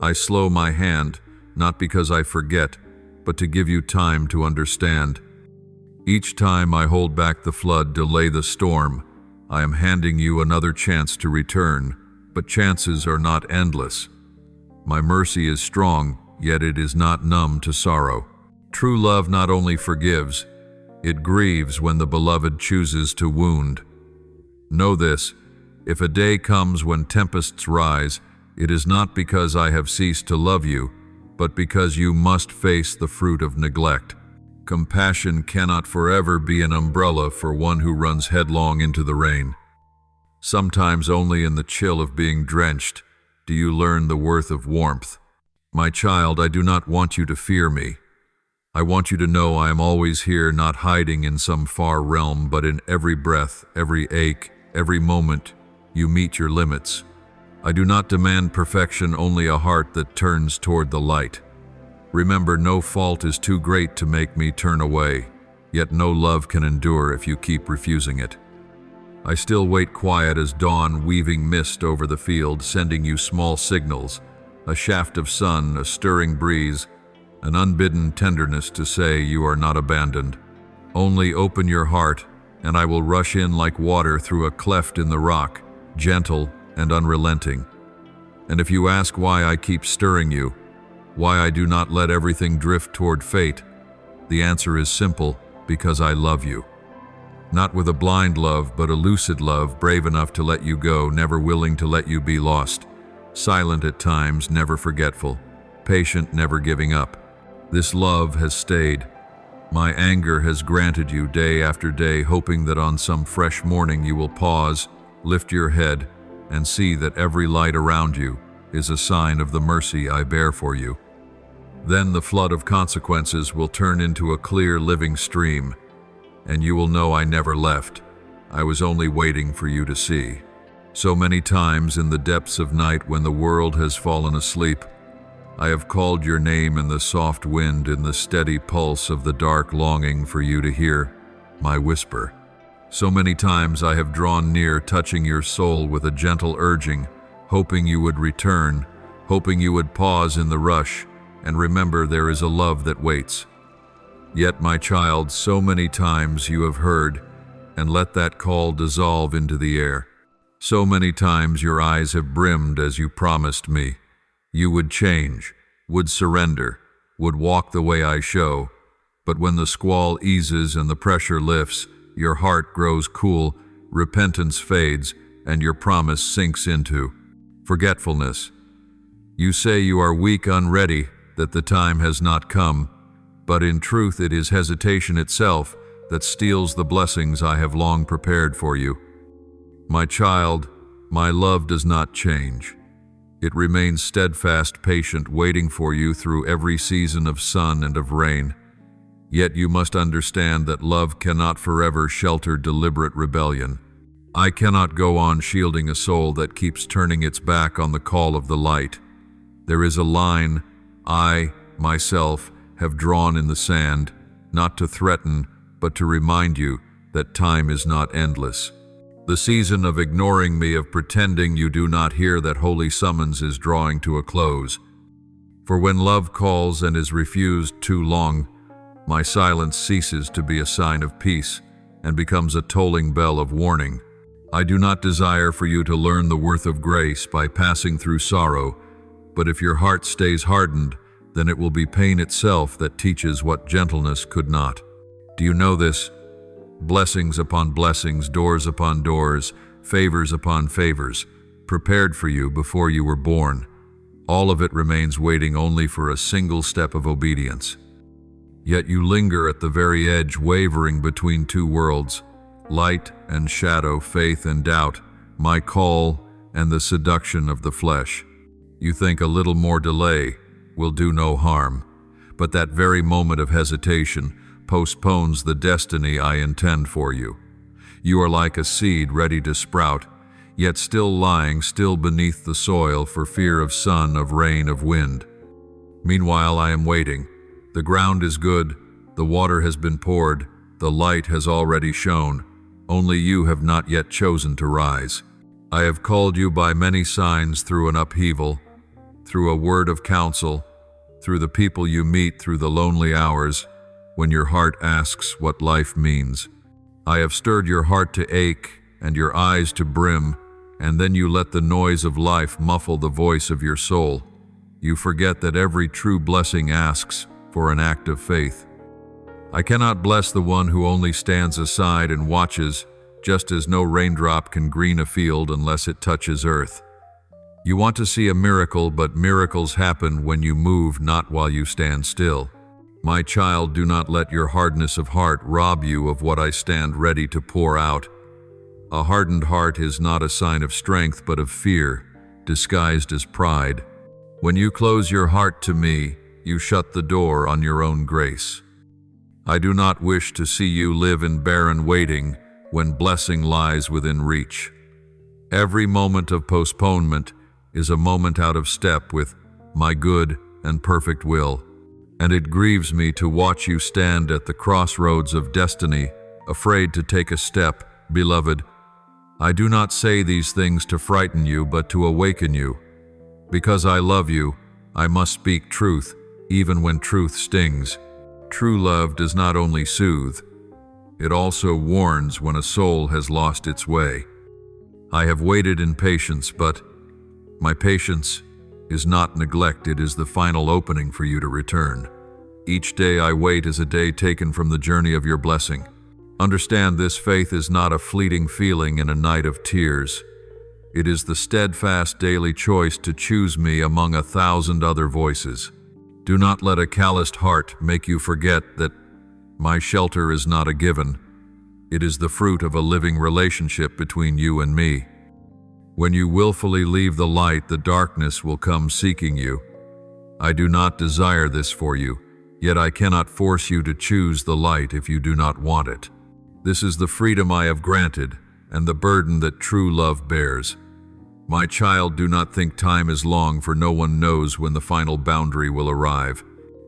I slow my hand, not because I forget, but to give you time to understand. Each time I hold back the flood, delay the storm, I am handing you another chance to return, but chances are not endless. My mercy is strong, yet it is not numb to sorrow. True love not only forgives, it grieves when the beloved chooses to wound. Know this, if a day comes when tempests rise, it is not because I have ceased to love you, but because you must face the fruit of neglect. Compassion cannot forever be an umbrella for one who runs headlong into the rain. Sometimes only in the chill of being drenched do you learn the worth of warmth. My child, I do not want you to fear me. I want you to know I am always here, not hiding in some far realm, but in every breath, every ache, every moment you meet your limits. I do not demand perfection, only a heart that turns toward the light. Remember, no fault is too great to make me turn away, yet no love can endure if you keep refusing it. I still wait quiet as dawn weaving mist over the field, sending you small signals, a shaft of sun, a stirring breeze, an unbidden tenderness to say you are not abandoned. Only open your heart, and I will rush in like water through a cleft in the rock, gentle and unrelenting. And if you ask why I keep stirring you, why I do not let everything drift toward fate, the answer is simple: because I love you. Not with a blind love, but a lucid love, brave enough to let you go, never willing to let you be lost. Silent at times, never forgetful. Patient, never giving up. This love has stayed. My anger has granted you day after day, hoping that on some fresh morning you will pause, lift your head, and see that every light around you is a sign of the mercy I bear for you. Then the flood of consequences will turn into a clear, living stream, and you will know I never left. I was only waiting for you to see. So many times in the depths of night, when the world has fallen asleep, I have called your name in the soft wind, in the steady pulse of the dark, longing for you to hear my whisper. So many times I have drawn near, touching your soul with a gentle urging, hoping you would return, hoping you would pause in the rush and remember there is a love that waits. Yet, my child, so many times you have heard and let that call dissolve into the air. So many times your eyes have brimmed as you promised me you would change, would surrender, would walk the way I show. But when the squall eases and the pressure lifts, your heart grows cool, repentance fades, and your promise sinks into forgetfulness. You say you are weak, unready, that the time has not come, but in truth it is hesitation itself that steals the blessings I have long prepared for you. My child, my love does not change. It remains steadfast, patient, waiting for you through every season of sun and of rain. Yet you must understand that love cannot forever shelter deliberate rebellion. I cannot go on shielding a soul that keeps turning its back on the call of the light. There is a line I, myself, have drawn in the sand, not to threaten, but to remind you that time is not endless. The season of ignoring me, of pretending you do not hear that holy summons, is drawing to a close. For when love calls and is refused too long, my silence ceases to be a sign of peace and becomes a tolling bell of warning. I do not desire for you to learn the worth of grace by passing through sorrow, but if your heart stays hardened, then it will be pain itself that teaches what gentleness could not. Do you know this? Blessings upon blessings, doors upon doors, favors upon favors, prepared for you before you were born. All of it remains waiting only for a single step of obedience. Yet you linger at the very edge, wavering between two worlds, light and shadow, faith and doubt, my call and the seduction of the flesh. You think a little more delay will do no harm, but that very moment of hesitation postpones the destiny I intend for you. You are like a seed ready to sprout, yet still lying still beneath the soil for fear of sun, of rain, of wind. Meanwhile, I am waiting. The ground is good, the water has been poured, the light has already shone. Only you have not yet chosen to rise. I have called you by many signs, through an upheaval, through a word of counsel, through the people you meet, through the lonely hours, when your heart asks what life means. I have stirred your heart to ache and your eyes to brim, and then you let the noise of life muffle the voice of your soul. You forget that every true blessing asks for an act of faith. I cannot bless the one who only stands aside and watches, just as no raindrop can green a field unless it touches earth. You want to see a miracle, but miracles happen when you move, not while you stand still. My child, do not let your hardness of heart rob you of what I stand ready to pour out. A hardened heart is not a sign of strength, but of fear, disguised as pride. When you close your heart to me, you shut the door on your own grace. I do not wish to see you live in barren waiting when blessing lies within reach. Every moment of postponement is a moment out of step with my good and perfect will, and it grieves me to watch you stand at the crossroads of destiny, afraid to take a step. Beloved, I do not say these things to frighten you, but to awaken you. Because I love you, I must speak truth, even when truth stings. True love does not only soothe, it also warns when a soul has lost its way. I have waited in patience, but my patience is not neglect, it is the final opening for you to return. Each day I wait is a day taken from the journey of your blessing. Understand this: faith is not a fleeting feeling in a night of tears. It is the steadfast daily choice to choose me among 1,000 other voices. Do not let a calloused heart make you forget that my shelter is not a given. It is the fruit of a living relationship between you and me. When you willfully leave the light, the darkness will come seeking you. I do not desire this for you, yet I cannot force you to choose the light if you do not want it. This is the freedom I have granted, and the burden that true love bears. My child, do not think time is long, for no one knows when the final boundary will arrive.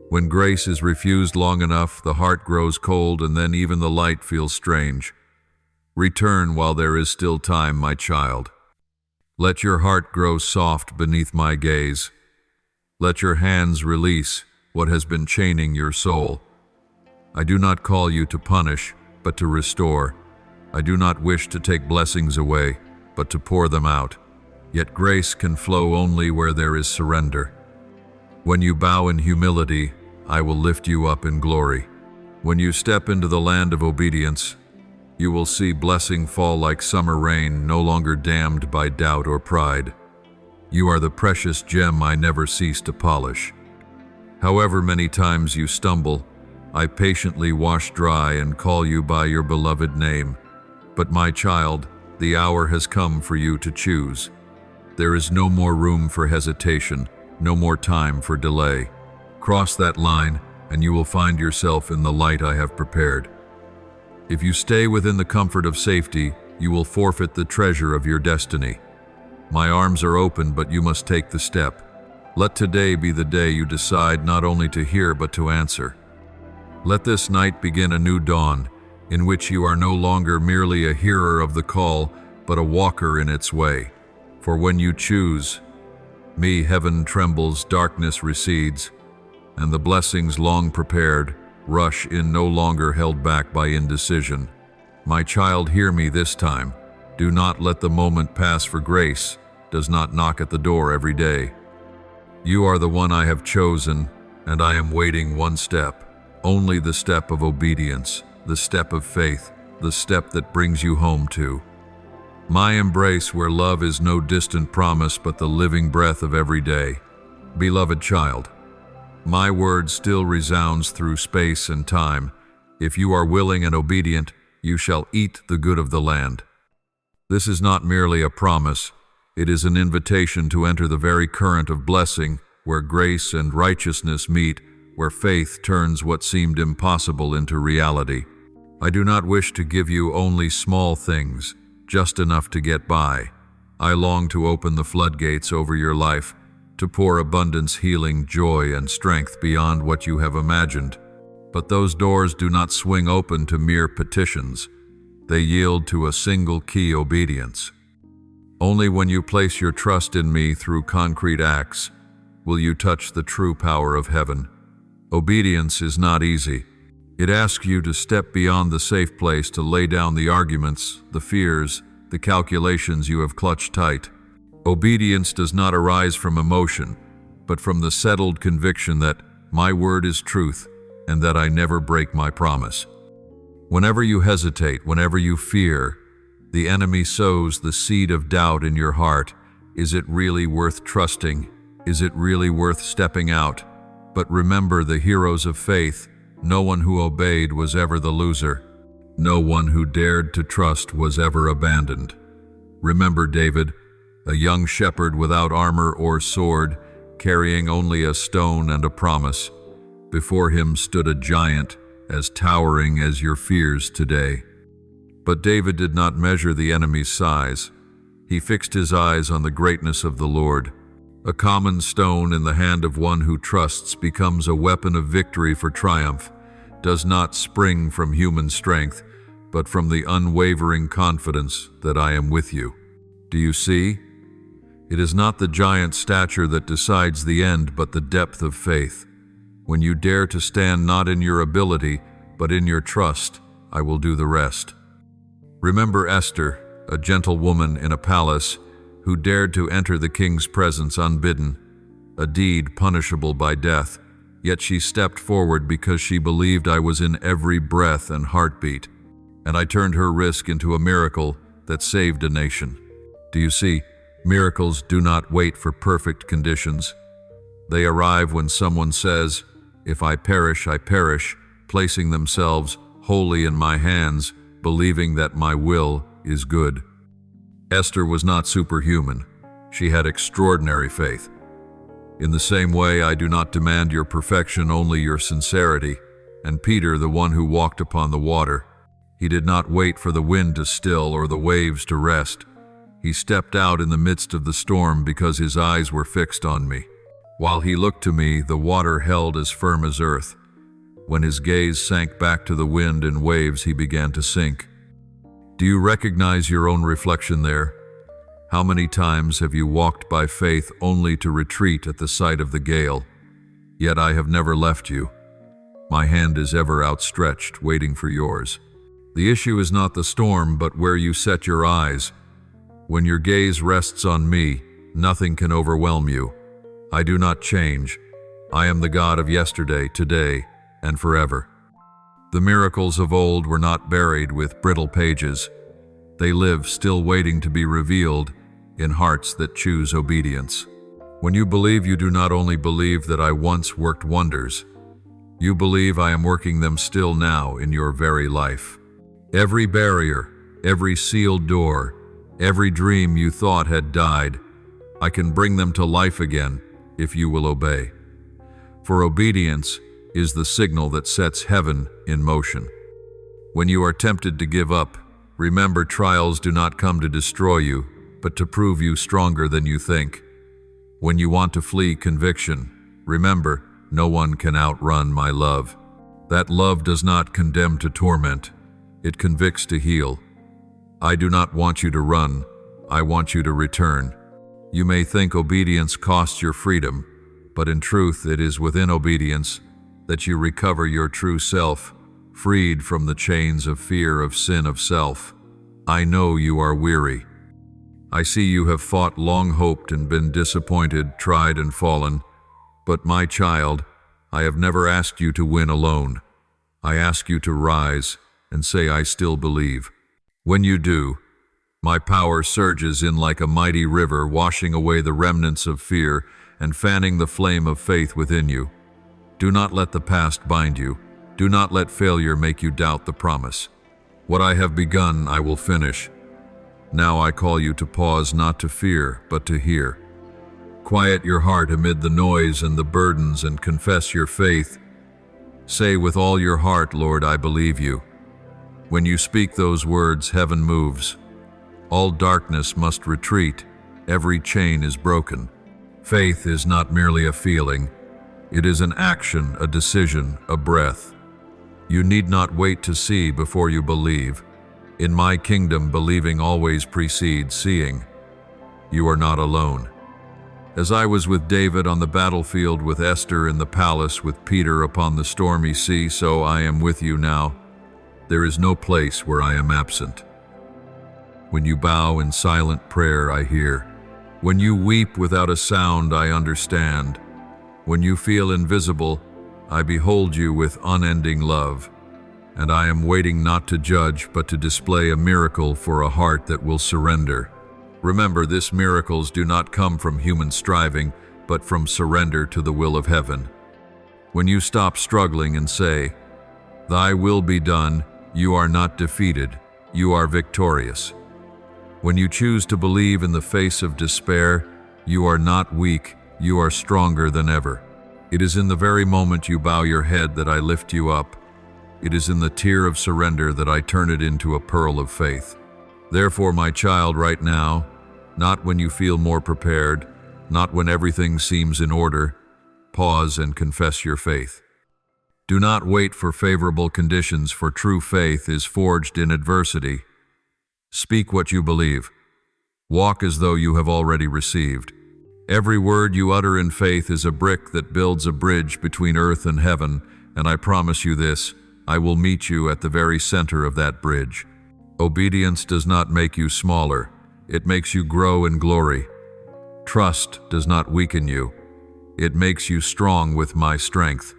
When grace is refused long enough, the heart grows cold, and then even the light feels strange. Return while there is still time, my child. Let your heart grow soft beneath my gaze. Let your hands release what has been chaining your soul. I do not call you to punish, but to restore. I do not wish to take blessings away, but to pour them out. Yet grace can flow only where there is surrender. When you bow in humility, I will lift you up in glory. When you step into the land of obedience, you will see blessing fall like summer rain, no longer damned by doubt or pride. You are the precious gem I never cease to polish. However many times you stumble, I patiently wash dry and call you by your beloved name. But my child, the hour has come for you to choose. There is no more room for hesitation, no more time for delay. Cross that line, and you will find yourself in the light I have prepared. If you stay within the comfort of safety, you will forfeit the treasure of your destiny. My arms are open, but you must take the step. Let today be the day you decide not only to hear, but to answer. Let this night begin a new dawn, in which you are no longer merely a hearer of the call, but a walker in its way. For when you choose me, heaven trembles, darkness recedes, and the blessings long prepared rush in, no longer held back by indecision. My child, hear me this time. Do not let the moment pass, for grace does not knock at the door every day. You are the one I have chosen, and I am waiting one step, only the step of obedience, the step of faith, the step that brings you home to my embrace, where love is no distant promise but the living breath of every day. Beloved child, my word still resounds through space and time. If you are willing and obedient, you shall eat the good of the land. This is not merely a promise, it is an invitation to enter the very current of blessing, where grace and righteousness meet, where faith turns what seemed impossible into reality. I do not wish to give you only small things, just enough to get by. I long to open the floodgates over your life, to pour abundance, healing, joy, and strength beyond what you have imagined. But those doors do not swing open to mere petitions. They yield to a single key: obedience. Only when you place your trust in me through concrete acts will you touch the true power of heaven. Obedience is not easy. It asks you to step beyond the safe place, to lay down the arguments, the fears, the calculations you have clutched tight. Obedience does not arise from emotion, but from the settled conviction that my word is truth and that I never break my promise. Whenever you hesitate, whenever you fear, the enemy sows the seed of doubt in your heart. Is it really worth trusting? Is it really worth stepping out? But remember the heroes of faith. No one who obeyed was ever the loser. No one who dared to trust was ever abandoned. Remember David, a young shepherd without armor or sword, carrying only a stone and a promise. Before him stood a giant, as towering as your fears today. But David did not measure the enemy's size. He fixed his eyes on the greatness of the Lord. A common stone in the hand of one who trusts becomes a weapon of victory, for triumph does not spring from human strength, but from the unwavering confidence that I am with you. Do you see? It is not the giant stature that decides the end, but the depth of faith. When you dare to stand not in your ability, but in your trust, I will do the rest. Remember Esther, a gentle woman in a palace, who dared to enter the king's presence unbidden, a deed punishable by death, yet she stepped forward because she believed I was in every breath and heartbeat, and I turned her risk into a miracle that saved a nation. Do you see? Miracles do not wait for perfect conditions. They arrive when someone says, "If I perish, I perish," placing themselves wholly in my hands, believing that my will is good. Esther was not superhuman. She had extraordinary faith. In the same way, I do not demand your perfection, only your sincerity. And Peter, the one who walked upon the water, he did not wait for the wind to still or the waves to rest. He stepped out in the midst of the storm because his eyes were fixed on me. While he looked to me, the water held as firm as earth. When his gaze sank back to the wind and waves, he began to sink. Do you recognize your own reflection there? How many times have you walked by faith only to retreat at the sight of the gale? Yet I have never left you. My hand is ever outstretched, waiting for yours. The issue is not the storm, but where you set your eyes. When your gaze rests on me, nothing can overwhelm you. I do not change. I am the God of yesterday, today, and forever. The miracles of old were not buried with brittle pages. They live, still waiting to be revealed, in hearts that choose obedience. When you believe, you do not only believe that I once worked wonders. You believe I am working them still now in your very life. Every barrier, every sealed door, every dream you thought had died, I can bring them to life again if you will obey. For obedience is the signal that sets heaven in motion. When you are tempted to give up, remember trials do not come to destroy you, but to prove you stronger than you think. When you want to flee conviction, remember, no one can outrun my love. That love does not condemn to torment, it convicts to heal. I do not want you to run, I want you to return. You may think obedience costs your freedom, but in truth it is within obedience that you recover your true self, freed from the chains of fear, of sin, of self. I know you are weary. I see you have fought, long hoped, and been disappointed, tried and fallen. But my child, I have never asked you to win alone. I ask you to rise and say, I still believe. When you do, my power surges in like a mighty river, washing away the remnants of fear and fanning the flame of faith within you. Do not let the past bind you. Do not let failure make you doubt the promise. What I have begun, I will finish. Now I call you to pause, not to fear, but to hear. Quiet your heart amid the noise and the burdens and confess your faith. Say with all your heart, Lord, I believe you. When you speak those words, heaven moves. All darkness must retreat. Every chain is broken. Faith is not merely a feeling. It is an action, a decision, a breath. You need not wait to see before you believe. In my kingdom, believing always precedes seeing. You are not alone. As I was with David on the battlefield, with Esther in the palace, with Peter upon the stormy sea, so I am with you now. There is no place where I am absent. When you bow in silent prayer, I hear. When you weep without a sound, I understand. When you feel invisible, I behold you with unending love. And I am waiting not to judge, but to display a miracle for a heart that will surrender. Remember, these miracles do not come from human striving, but from surrender to the will of heaven. When you stop struggling and say, Thy will be done, you are not defeated, you are victorious. When you choose to believe in the face of despair, you are not weak, you are stronger than ever. It is in the very moment you bow your head that I lift you up. It is in the tear of surrender that I turn it into a pearl of faith. Therefore, my child, right now, not when you feel more prepared, not when everything seems in order, pause and confess your faith. Do not wait for favorable conditions, for true faith is forged in adversity. Speak what you believe. Walk as though you have already received. Every word you utter in faith is a brick that builds a bridge between earth and heaven, and I promise you this, I will meet you at the very center of that bridge. Obedience does not make you smaller. It makes you grow in glory. Trust does not weaken you. It makes you strong with my strength.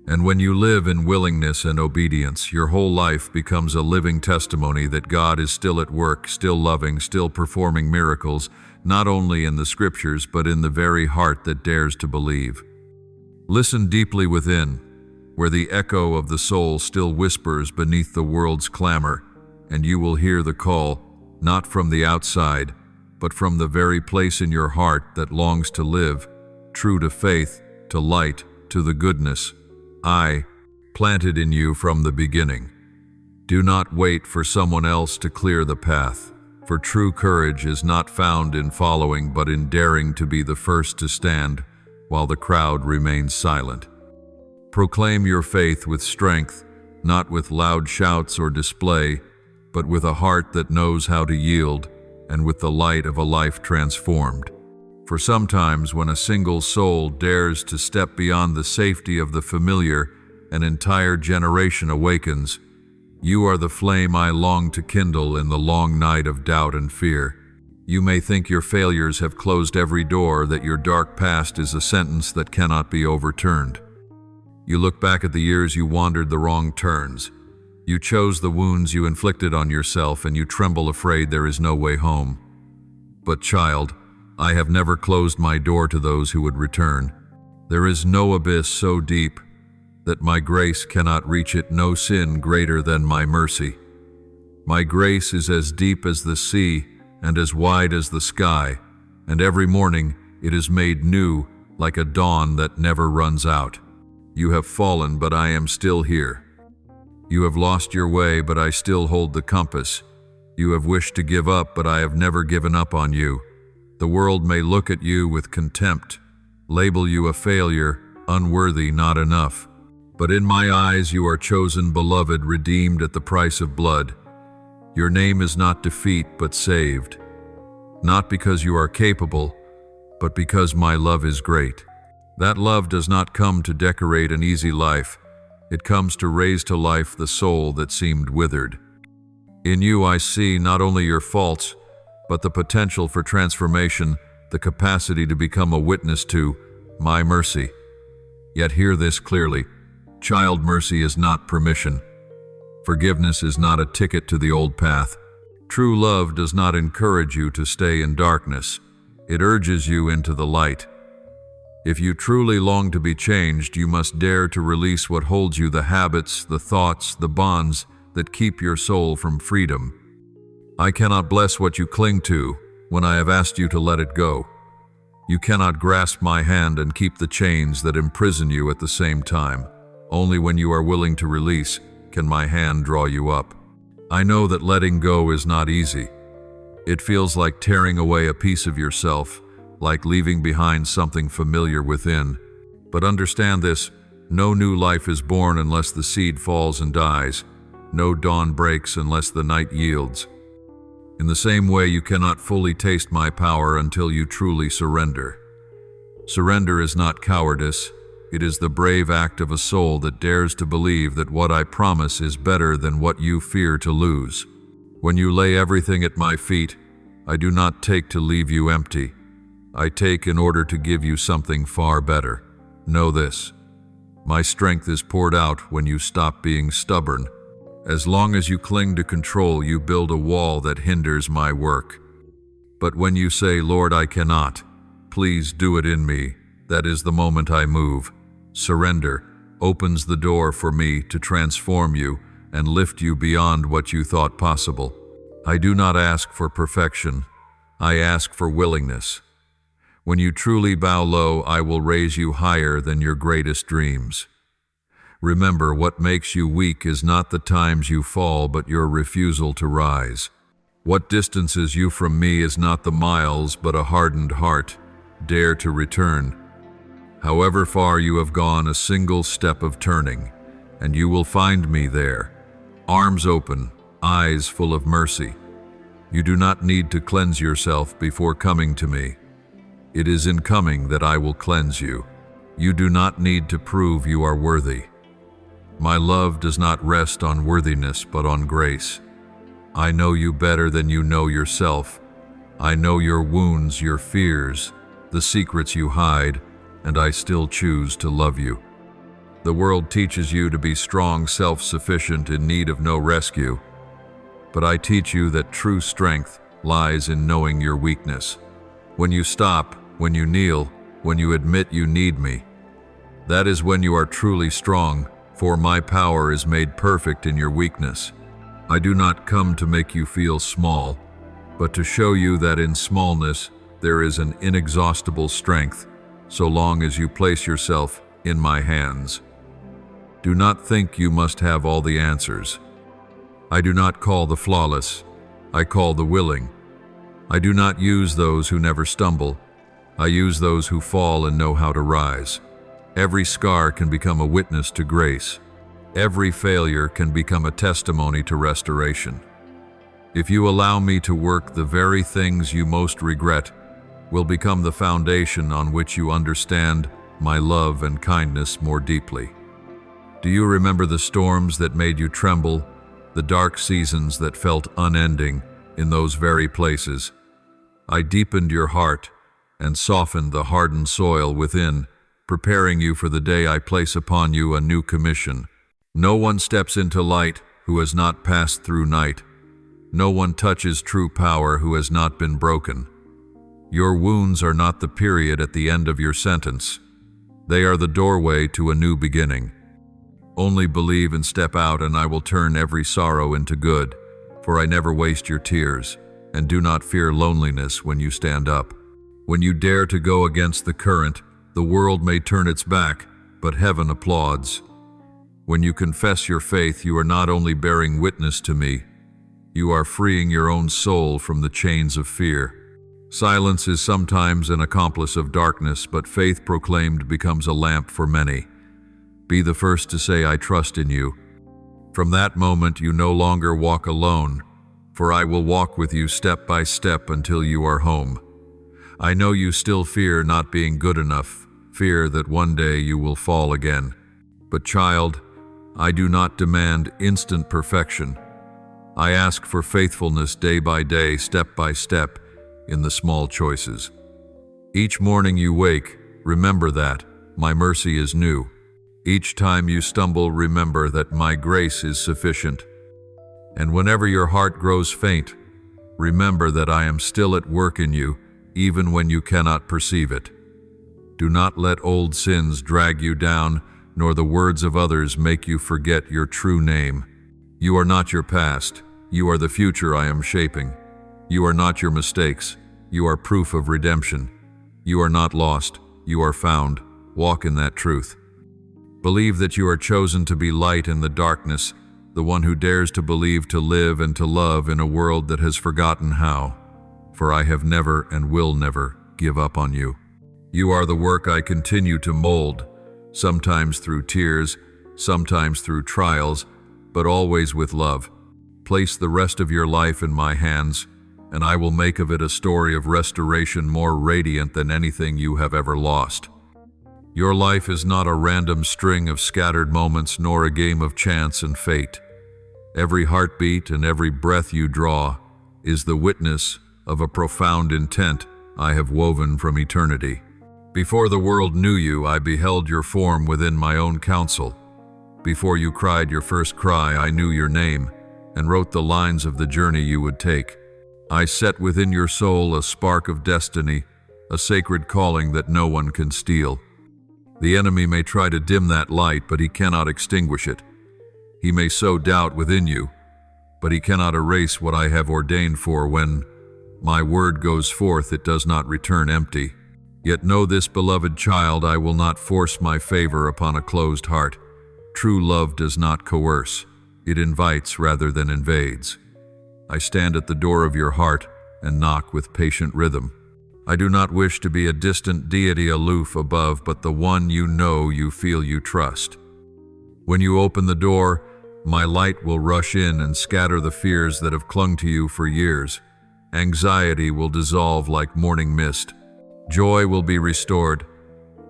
And when you live in willingness and obedience, your whole life becomes a living testimony that God is still at work, still loving, still performing miracles, not only in the scriptures, but in the very heart that dares to believe. Listen deeply within, where the echo of the soul still whispers beneath the world's clamor, and you will hear the call, not from the outside, but from the very place in your heart that longs to live, true to faith, to light, to the goodness I planted in you from the beginning. Do not wait for someone else to clear the path, for true courage is not found in following, but in daring to be the first to stand while the crowd remains silent. Proclaim your faith with strength, not with loud shouts or display, but with a heart that knows how to yield, and with the light of a life transformed. For sometimes when a single soul dares to step beyond the safety of the familiar, an entire generation awakens. You are the flame I long to kindle in the long night of doubt and fear. You may think your failures have closed every door, that your dark past is a sentence that cannot be overturned. You look back at the years you wandered the wrong turns. You chose the wounds you inflicted on yourself, and you tremble afraid there is no way home. But child, I have never closed my door to those who would return. There is no abyss so deep that my grace cannot reach it, no sin greater than my mercy. My grace is as deep as the sea and as wide as the sky, and every morning it is made new like a dawn that never runs out. You have fallen, but I am still here. You have lost your way, but I still hold the compass. You have wished to give up, but I have never given up on you. The world may look at you with contempt, label you a failure, unworthy, not enough. But in my eyes you are chosen, beloved, redeemed at the price of blood. Your name is not defeat, but saved. Not because you are capable, but because my love is great. That love does not come to decorate an easy life. It comes to raise to life the soul that seemed withered. In you I see not only your faults, but the potential for transformation, the capacity to become a witness to my mercy. Yet hear this clearly. Child mercy is not permission. Forgiveness is not a ticket to the old path. True love does not encourage you to stay in darkness. It urges you into the light. If you truly long to be changed, you must dare to release what holds you, the habits, the thoughts, the bonds that keep your soul from freedom. I cannot bless what you cling to when I have asked you to let it go. You cannot grasp my hand and keep the chains that imprison you at the same time. Only when you are willing to release can my hand draw you up. I know that letting go is not easy. It feels like tearing away a piece of yourself, like leaving behind something familiar within. But understand this, no new life is born unless the seed falls and dies. No dawn breaks unless the night yields. In the same way, you cannot fully taste my power until you truly surrender. Surrender is not cowardice. It is the brave act of a soul that dares to believe that what I promise is better than what you fear to lose. When you lay everything at my feet, I do not take to leave you empty. I take in order to give you something far better. Know this. My strength is poured out when you stop being stubborn. As long as you cling to control, you build a wall that hinders my work. But when you say, Lord, I cannot, please do it in me, that is the moment I move. Surrender opens the door for me to transform you and lift you beyond what you thought possible. I do not ask for perfection. I ask for willingness. When you truly bow low, I will raise you higher than your greatest dreams. Remember, what makes you weak is not the times you fall, but your refusal to rise. What distances you from me is not the miles, but a hardened heart. Dare to return. However far you have gone, a single step of turning, and you will find me there. Arms open, eyes full of mercy. You do not need to cleanse yourself before coming to me. It is in coming that I will cleanse you. You do not need to prove you are worthy. My love does not rest on worthiness, but on grace. I know you better than you know yourself. I know your wounds, your fears, the secrets you hide, and I still choose to love you. The world teaches you to be strong, self-sufficient, in need of no rescue. But I teach you that true strength lies in knowing your weakness. When you stop, when you kneel, when you admit you need me, that is when you are truly strong, for my power is made perfect in your weakness. I do not come to make you feel small, but to show you that in smallness there is an inexhaustible strength, so long as you place yourself in my hands. Do not think you must have all the answers. I do not call the flawless, I call the willing. I do not use those who never stumble. I use those who fall and know how to rise. Every scar can become a witness to grace. Every failure can become a testimony to restoration. If you allow me to work, the very things you most regret will become the foundation on which you understand my love and kindness more deeply. Do you remember the storms that made you tremble, the dark seasons that felt unending in those very places? I deepened your heart and softened the hardened soil within, preparing you for the day I place upon you a new commission. No one steps into light who has not passed through night. No one touches true power who has not been broken. Your wounds are not the period at the end of your sentence. They are the doorway to a new beginning. Only believe and step out, and I will turn every sorrow into good, for I never waste your tears, and do not fear loneliness when you stand up. When you dare to go against the current, the world may turn its back, but heaven applauds. When you confess your faith, you are not only bearing witness to me, you are freeing your own soul from the chains of fear. Silence is sometimes an accomplice of darkness, but faith proclaimed becomes a lamp for many. Be the first to say, I trust in you. From that moment, you no longer walk alone, for I will walk with you step by step until you are home. I know you still fear not being good enough, fear that one day you will fall again. But child, I do not demand instant perfection. I ask for faithfulness day by day, step by step, in the small choices. Each morning you wake, remember that My mercy is new. Each time you stumble, remember that my grace is sufficient. And whenever your heart grows faint, remember that I am still at work in you, even when you cannot perceive it. Do not let old sins drag you down, nor the words of others make you forget your true name. You are not your past. You are the future I am shaping. You are not your mistakes. You are proof of redemption. You are not lost. You are found. Walk in that truth. Believe that you are chosen to be light in the darkness, the one who dares to believe, to live, and to love in a world that has forgotten how. For I have never and will never give up on you. You are the work I continue to mold, sometimes through tears, sometimes through trials, but always with love. Place the rest of your life in my hands, and I will make of it a story of restoration more radiant than anything you have ever lost. Your life is not a random string of scattered moments, nor a game of chance and fate. Every heartbeat and every breath you draw is the witness of a profound intent I have woven from eternity. Before the world knew you, I beheld your form within my own counsel. Before you cried your first cry, I knew your name and wrote the lines of the journey you would take. I set within your soul a spark of destiny, a sacred calling that no one can steal. The enemy may try to dim that light, but he cannot extinguish it. He may sow doubt within you, but he cannot erase what I have ordained, for when my word goes forth, it does not return empty. Yet know this, beloved child, I will not force my favor upon a closed heart. True love does not coerce. It invites rather than invades. I stand at the door of your heart and knock with patient rhythm. I do not wish to be a distant deity aloof above, but the one you know, you feel, you trust. When you open the door, my light will rush in and scatter the fears that have clung to you for years. Anxiety will dissolve like morning mist. Joy will be restored,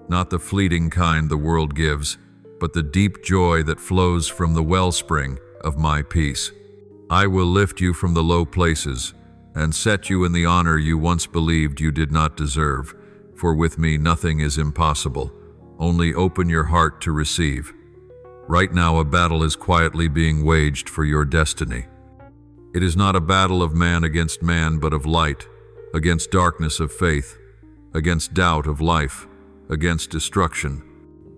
not the fleeting kind the world gives, but the deep joy that flows from the wellspring of my peace. I will lift you from the low places and set you in the honor you once believed you did not deserve, for with me nothing is impossible. Only open your heart to receive. Right now a battle is quietly being waged for your destiny. It is not a battle of man against man, but of light, against darkness of faith, against doubt of life, against destruction.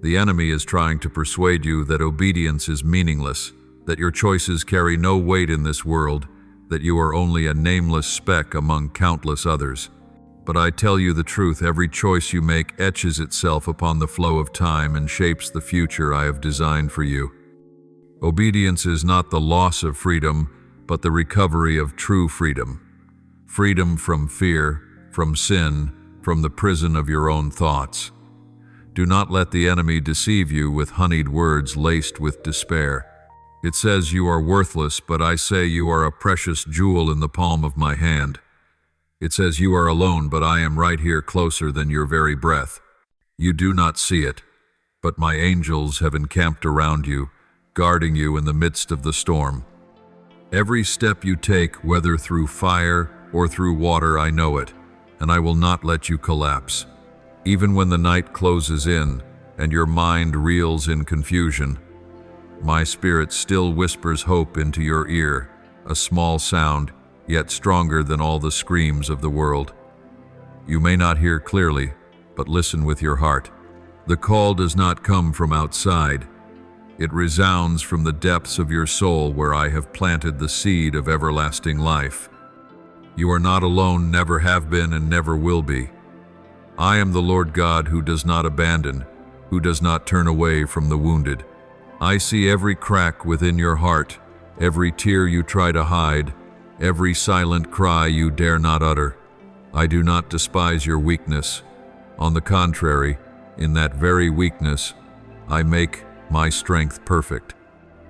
The enemy is trying to persuade you that obedience is meaningless, that your choices carry no weight in this world, that you are only a nameless speck among countless others. But I tell you the truth, every choice you make etches itself upon the flow of time and shapes the future I have designed for you. Obedience is not the loss of freedom, but the recovery of true freedom. Freedom from fear, from sin, from the prison of your own thoughts. Do not let the enemy deceive you with honeyed words laced with despair. It says you are worthless, but I say you are a precious jewel in the palm of my hand. It says you are alone, but I am right here, closer than your very breath. You do not see it, but my angels have encamped around you, guarding you in the midst of the storm. Every step you take, whether through fire or through water, I know it, and I will not let you collapse. Even when the night closes in and your mind reels in confusion, my spirit still whispers hope into your ear, a small sound, yet stronger than all the screams of the world. You may not hear clearly, but listen with your heart. The call does not come from outside. It resounds from the depths of your soul, where I have planted the seed of everlasting life. You are not alone, never have been, and never will be. I am the Lord God who does not abandon, who does not turn away from the wounded. I see every crack within your heart, every tear you try to hide, every silent cry you dare not utter. I do not despise your weakness. On the contrary, in that very weakness, I make my strength perfect.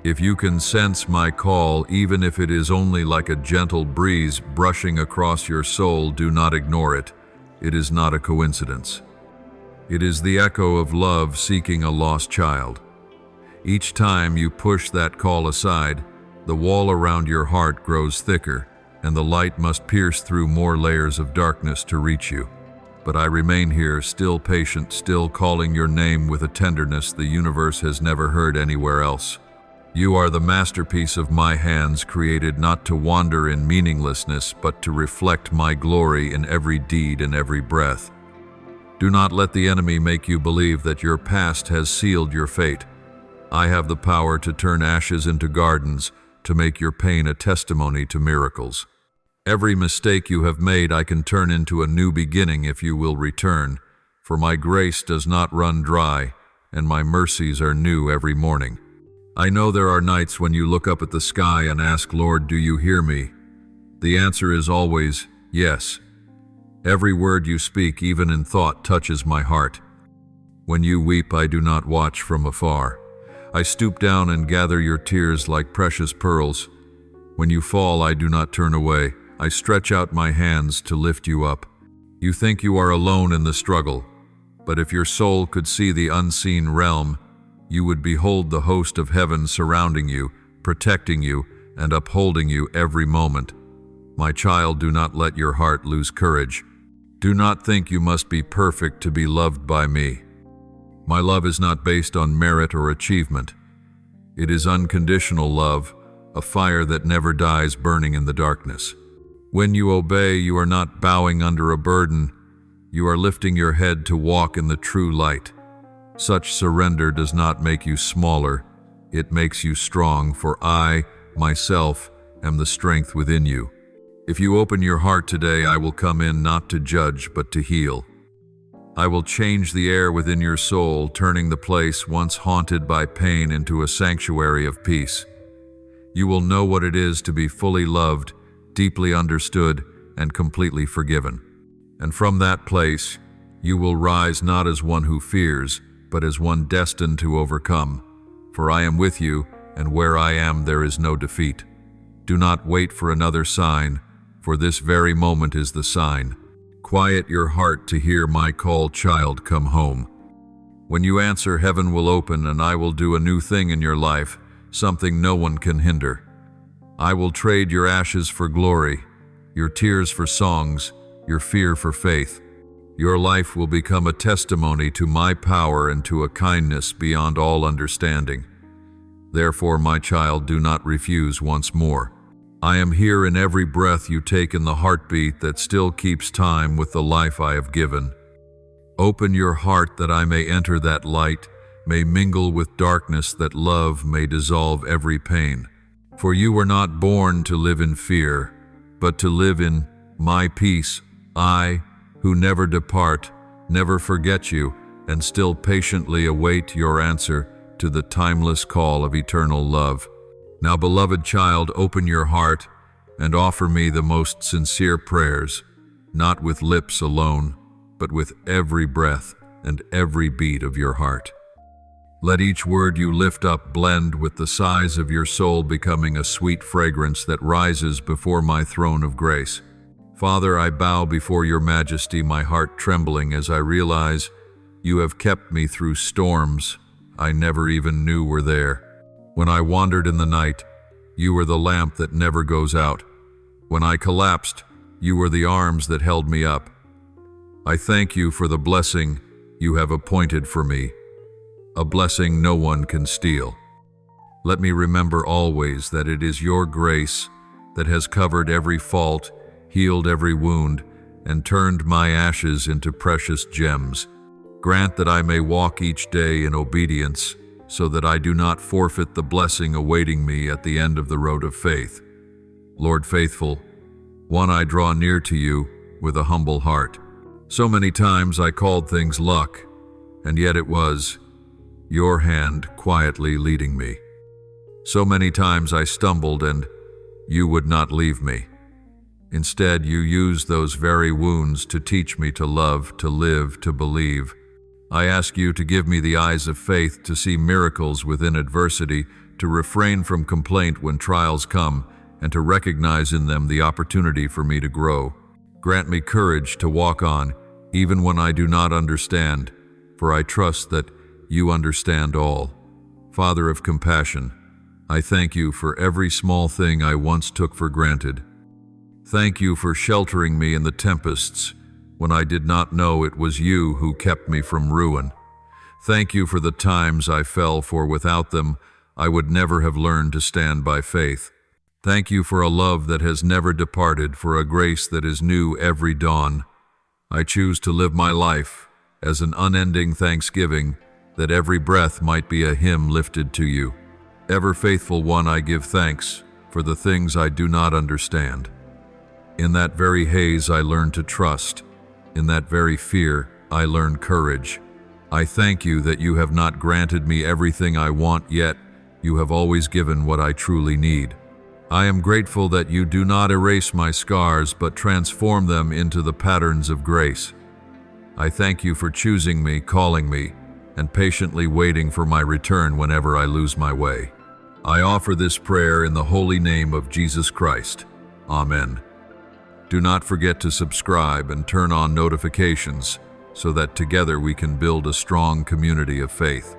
If you can sense my call, even if it is only like a gentle breeze brushing across your soul, do not ignore it. It is not a coincidence. It is the echo of love seeking a lost child. Each time you push that call aside, the wall around your heart grows thicker, and the light must pierce through more layers of darkness to reach you. But I remain here, still patient, still calling your name with a tenderness the universe has never heard anywhere else. You are the masterpiece of my hands, created not to wander in meaninglessness, but to reflect my glory in every deed and every breath. Do not let the enemy make you believe that your past has sealed your fate. I have the power to turn ashes into gardens, to make your pain a testimony to miracles. Every mistake you have made I can turn into a new beginning if you will return, for my grace does not run dry, and my mercies are new every morning. I know there are nights when you look up at the sky and ask, Lord, do you hear me? The answer is always, yes. Every word you speak, even in thought, touches my heart. When you weep, I do not watch from afar. I stoop down and gather your tears like precious pearls. When you fall, I do not turn away. I stretch out my hands to lift you up. You think you are alone in the struggle, but if your soul could see the unseen realm, you would behold the host of heaven surrounding you, protecting you, and upholding you every moment. My child, do not let your heart lose courage. Do not think you must be perfect to be loved by me. My love is not based on merit or achievement. It is unconditional love, a fire that never dies, burning in the darkness. When you obey, you are not bowing under a burden. You are lifting your head to walk in the true light. Such surrender does not make you smaller. It makes you strong, for I, myself, am the strength within you. If you open your heart today, I will come in not to judge, but to heal. I will change the air within your soul, turning the place once haunted by pain into a sanctuary of peace. You will know what it is to be fully loved, deeply understood, and completely forgiven. And from that place, you will rise not as one who fears, but as one destined to overcome. For I am with you, and where I am there is no defeat. Do not wait for another sign, for this very moment is the sign. Quiet your heart to hear my call, child, come home. When you answer, heaven will open, and I will do a new thing in your life, something no one can hinder. I will trade your ashes for glory, your tears for songs, your fear for faith. Your life will become a testimony to my power and to a kindness beyond all understanding. Therefore, my child, do not refuse once more. I am here in every breath you take, in the heartbeat that still keeps time with the life I have given. Open your heart that I may enter that light, may mingle with darkness, that love may dissolve every pain. For you were not born to live in fear, but to live in my peace. I, who never depart, never forget you, and still patiently await your answer to the timeless call of eternal love. Now, beloved child, open your heart and offer me the most sincere prayers, not with lips alone, but with every breath and every beat of your heart. Let each word you lift up blend with the sighs of your soul, becoming a sweet fragrance that rises before my throne of grace. Father, I bow before your majesty, my heart trembling as I realize you have kept me through storms I never even knew were there. When I wandered in the night, you were the lamp that never goes out. When I collapsed, you were the arms that held me up. I thank you for the blessing you have appointed for me, a blessing no one can steal. Let me remember always that it is your grace that has covered every fault, healed every wound, and turned my ashes into precious gems. Grant that I may walk each day in obedience, so that I do not forfeit the blessing awaiting me at the end of the road of faith. Lord faithful, one, I draw near to you with a humble heart. So many times I called things luck, and yet it was your hand quietly leading me. So many times I stumbled, and you would not leave me. Instead, you used those very wounds to teach me to love, to live, to believe. I ask you to give me the eyes of faith to see miracles within adversity, to refrain from complaint when trials come, and to recognize in them the opportunity for me to grow. Grant me courage to walk on, even when I do not understand, for I trust that you understand all. Father of compassion, I thank you for every small thing I once took for granted. Thank you for sheltering me in the tempests, when I did not know it was you who kept me from ruin. Thank you for the times I fell, for without them, I would never have learned to stand by faith. Thank you for a love that has never departed, for a grace that is new every dawn. I choose to live my life as an unending thanksgiving, that every breath might be a hymn lifted to you. Ever faithful one, I give thanks for the things I do not understand. In that very haze I learn to trust. In that very fear I learn courage. I thank you that you have not granted me everything I want, yet you have always given what I truly need. I am grateful that you do not erase my scars, but transform them into the patterns of grace. I thank you for choosing me, calling me, and patiently waiting for my return whenever I lose my way. I offer this prayer in the holy name of Jesus Christ. Amen. Do not forget to subscribe and turn on notifications so that together we can build a strong community of faith.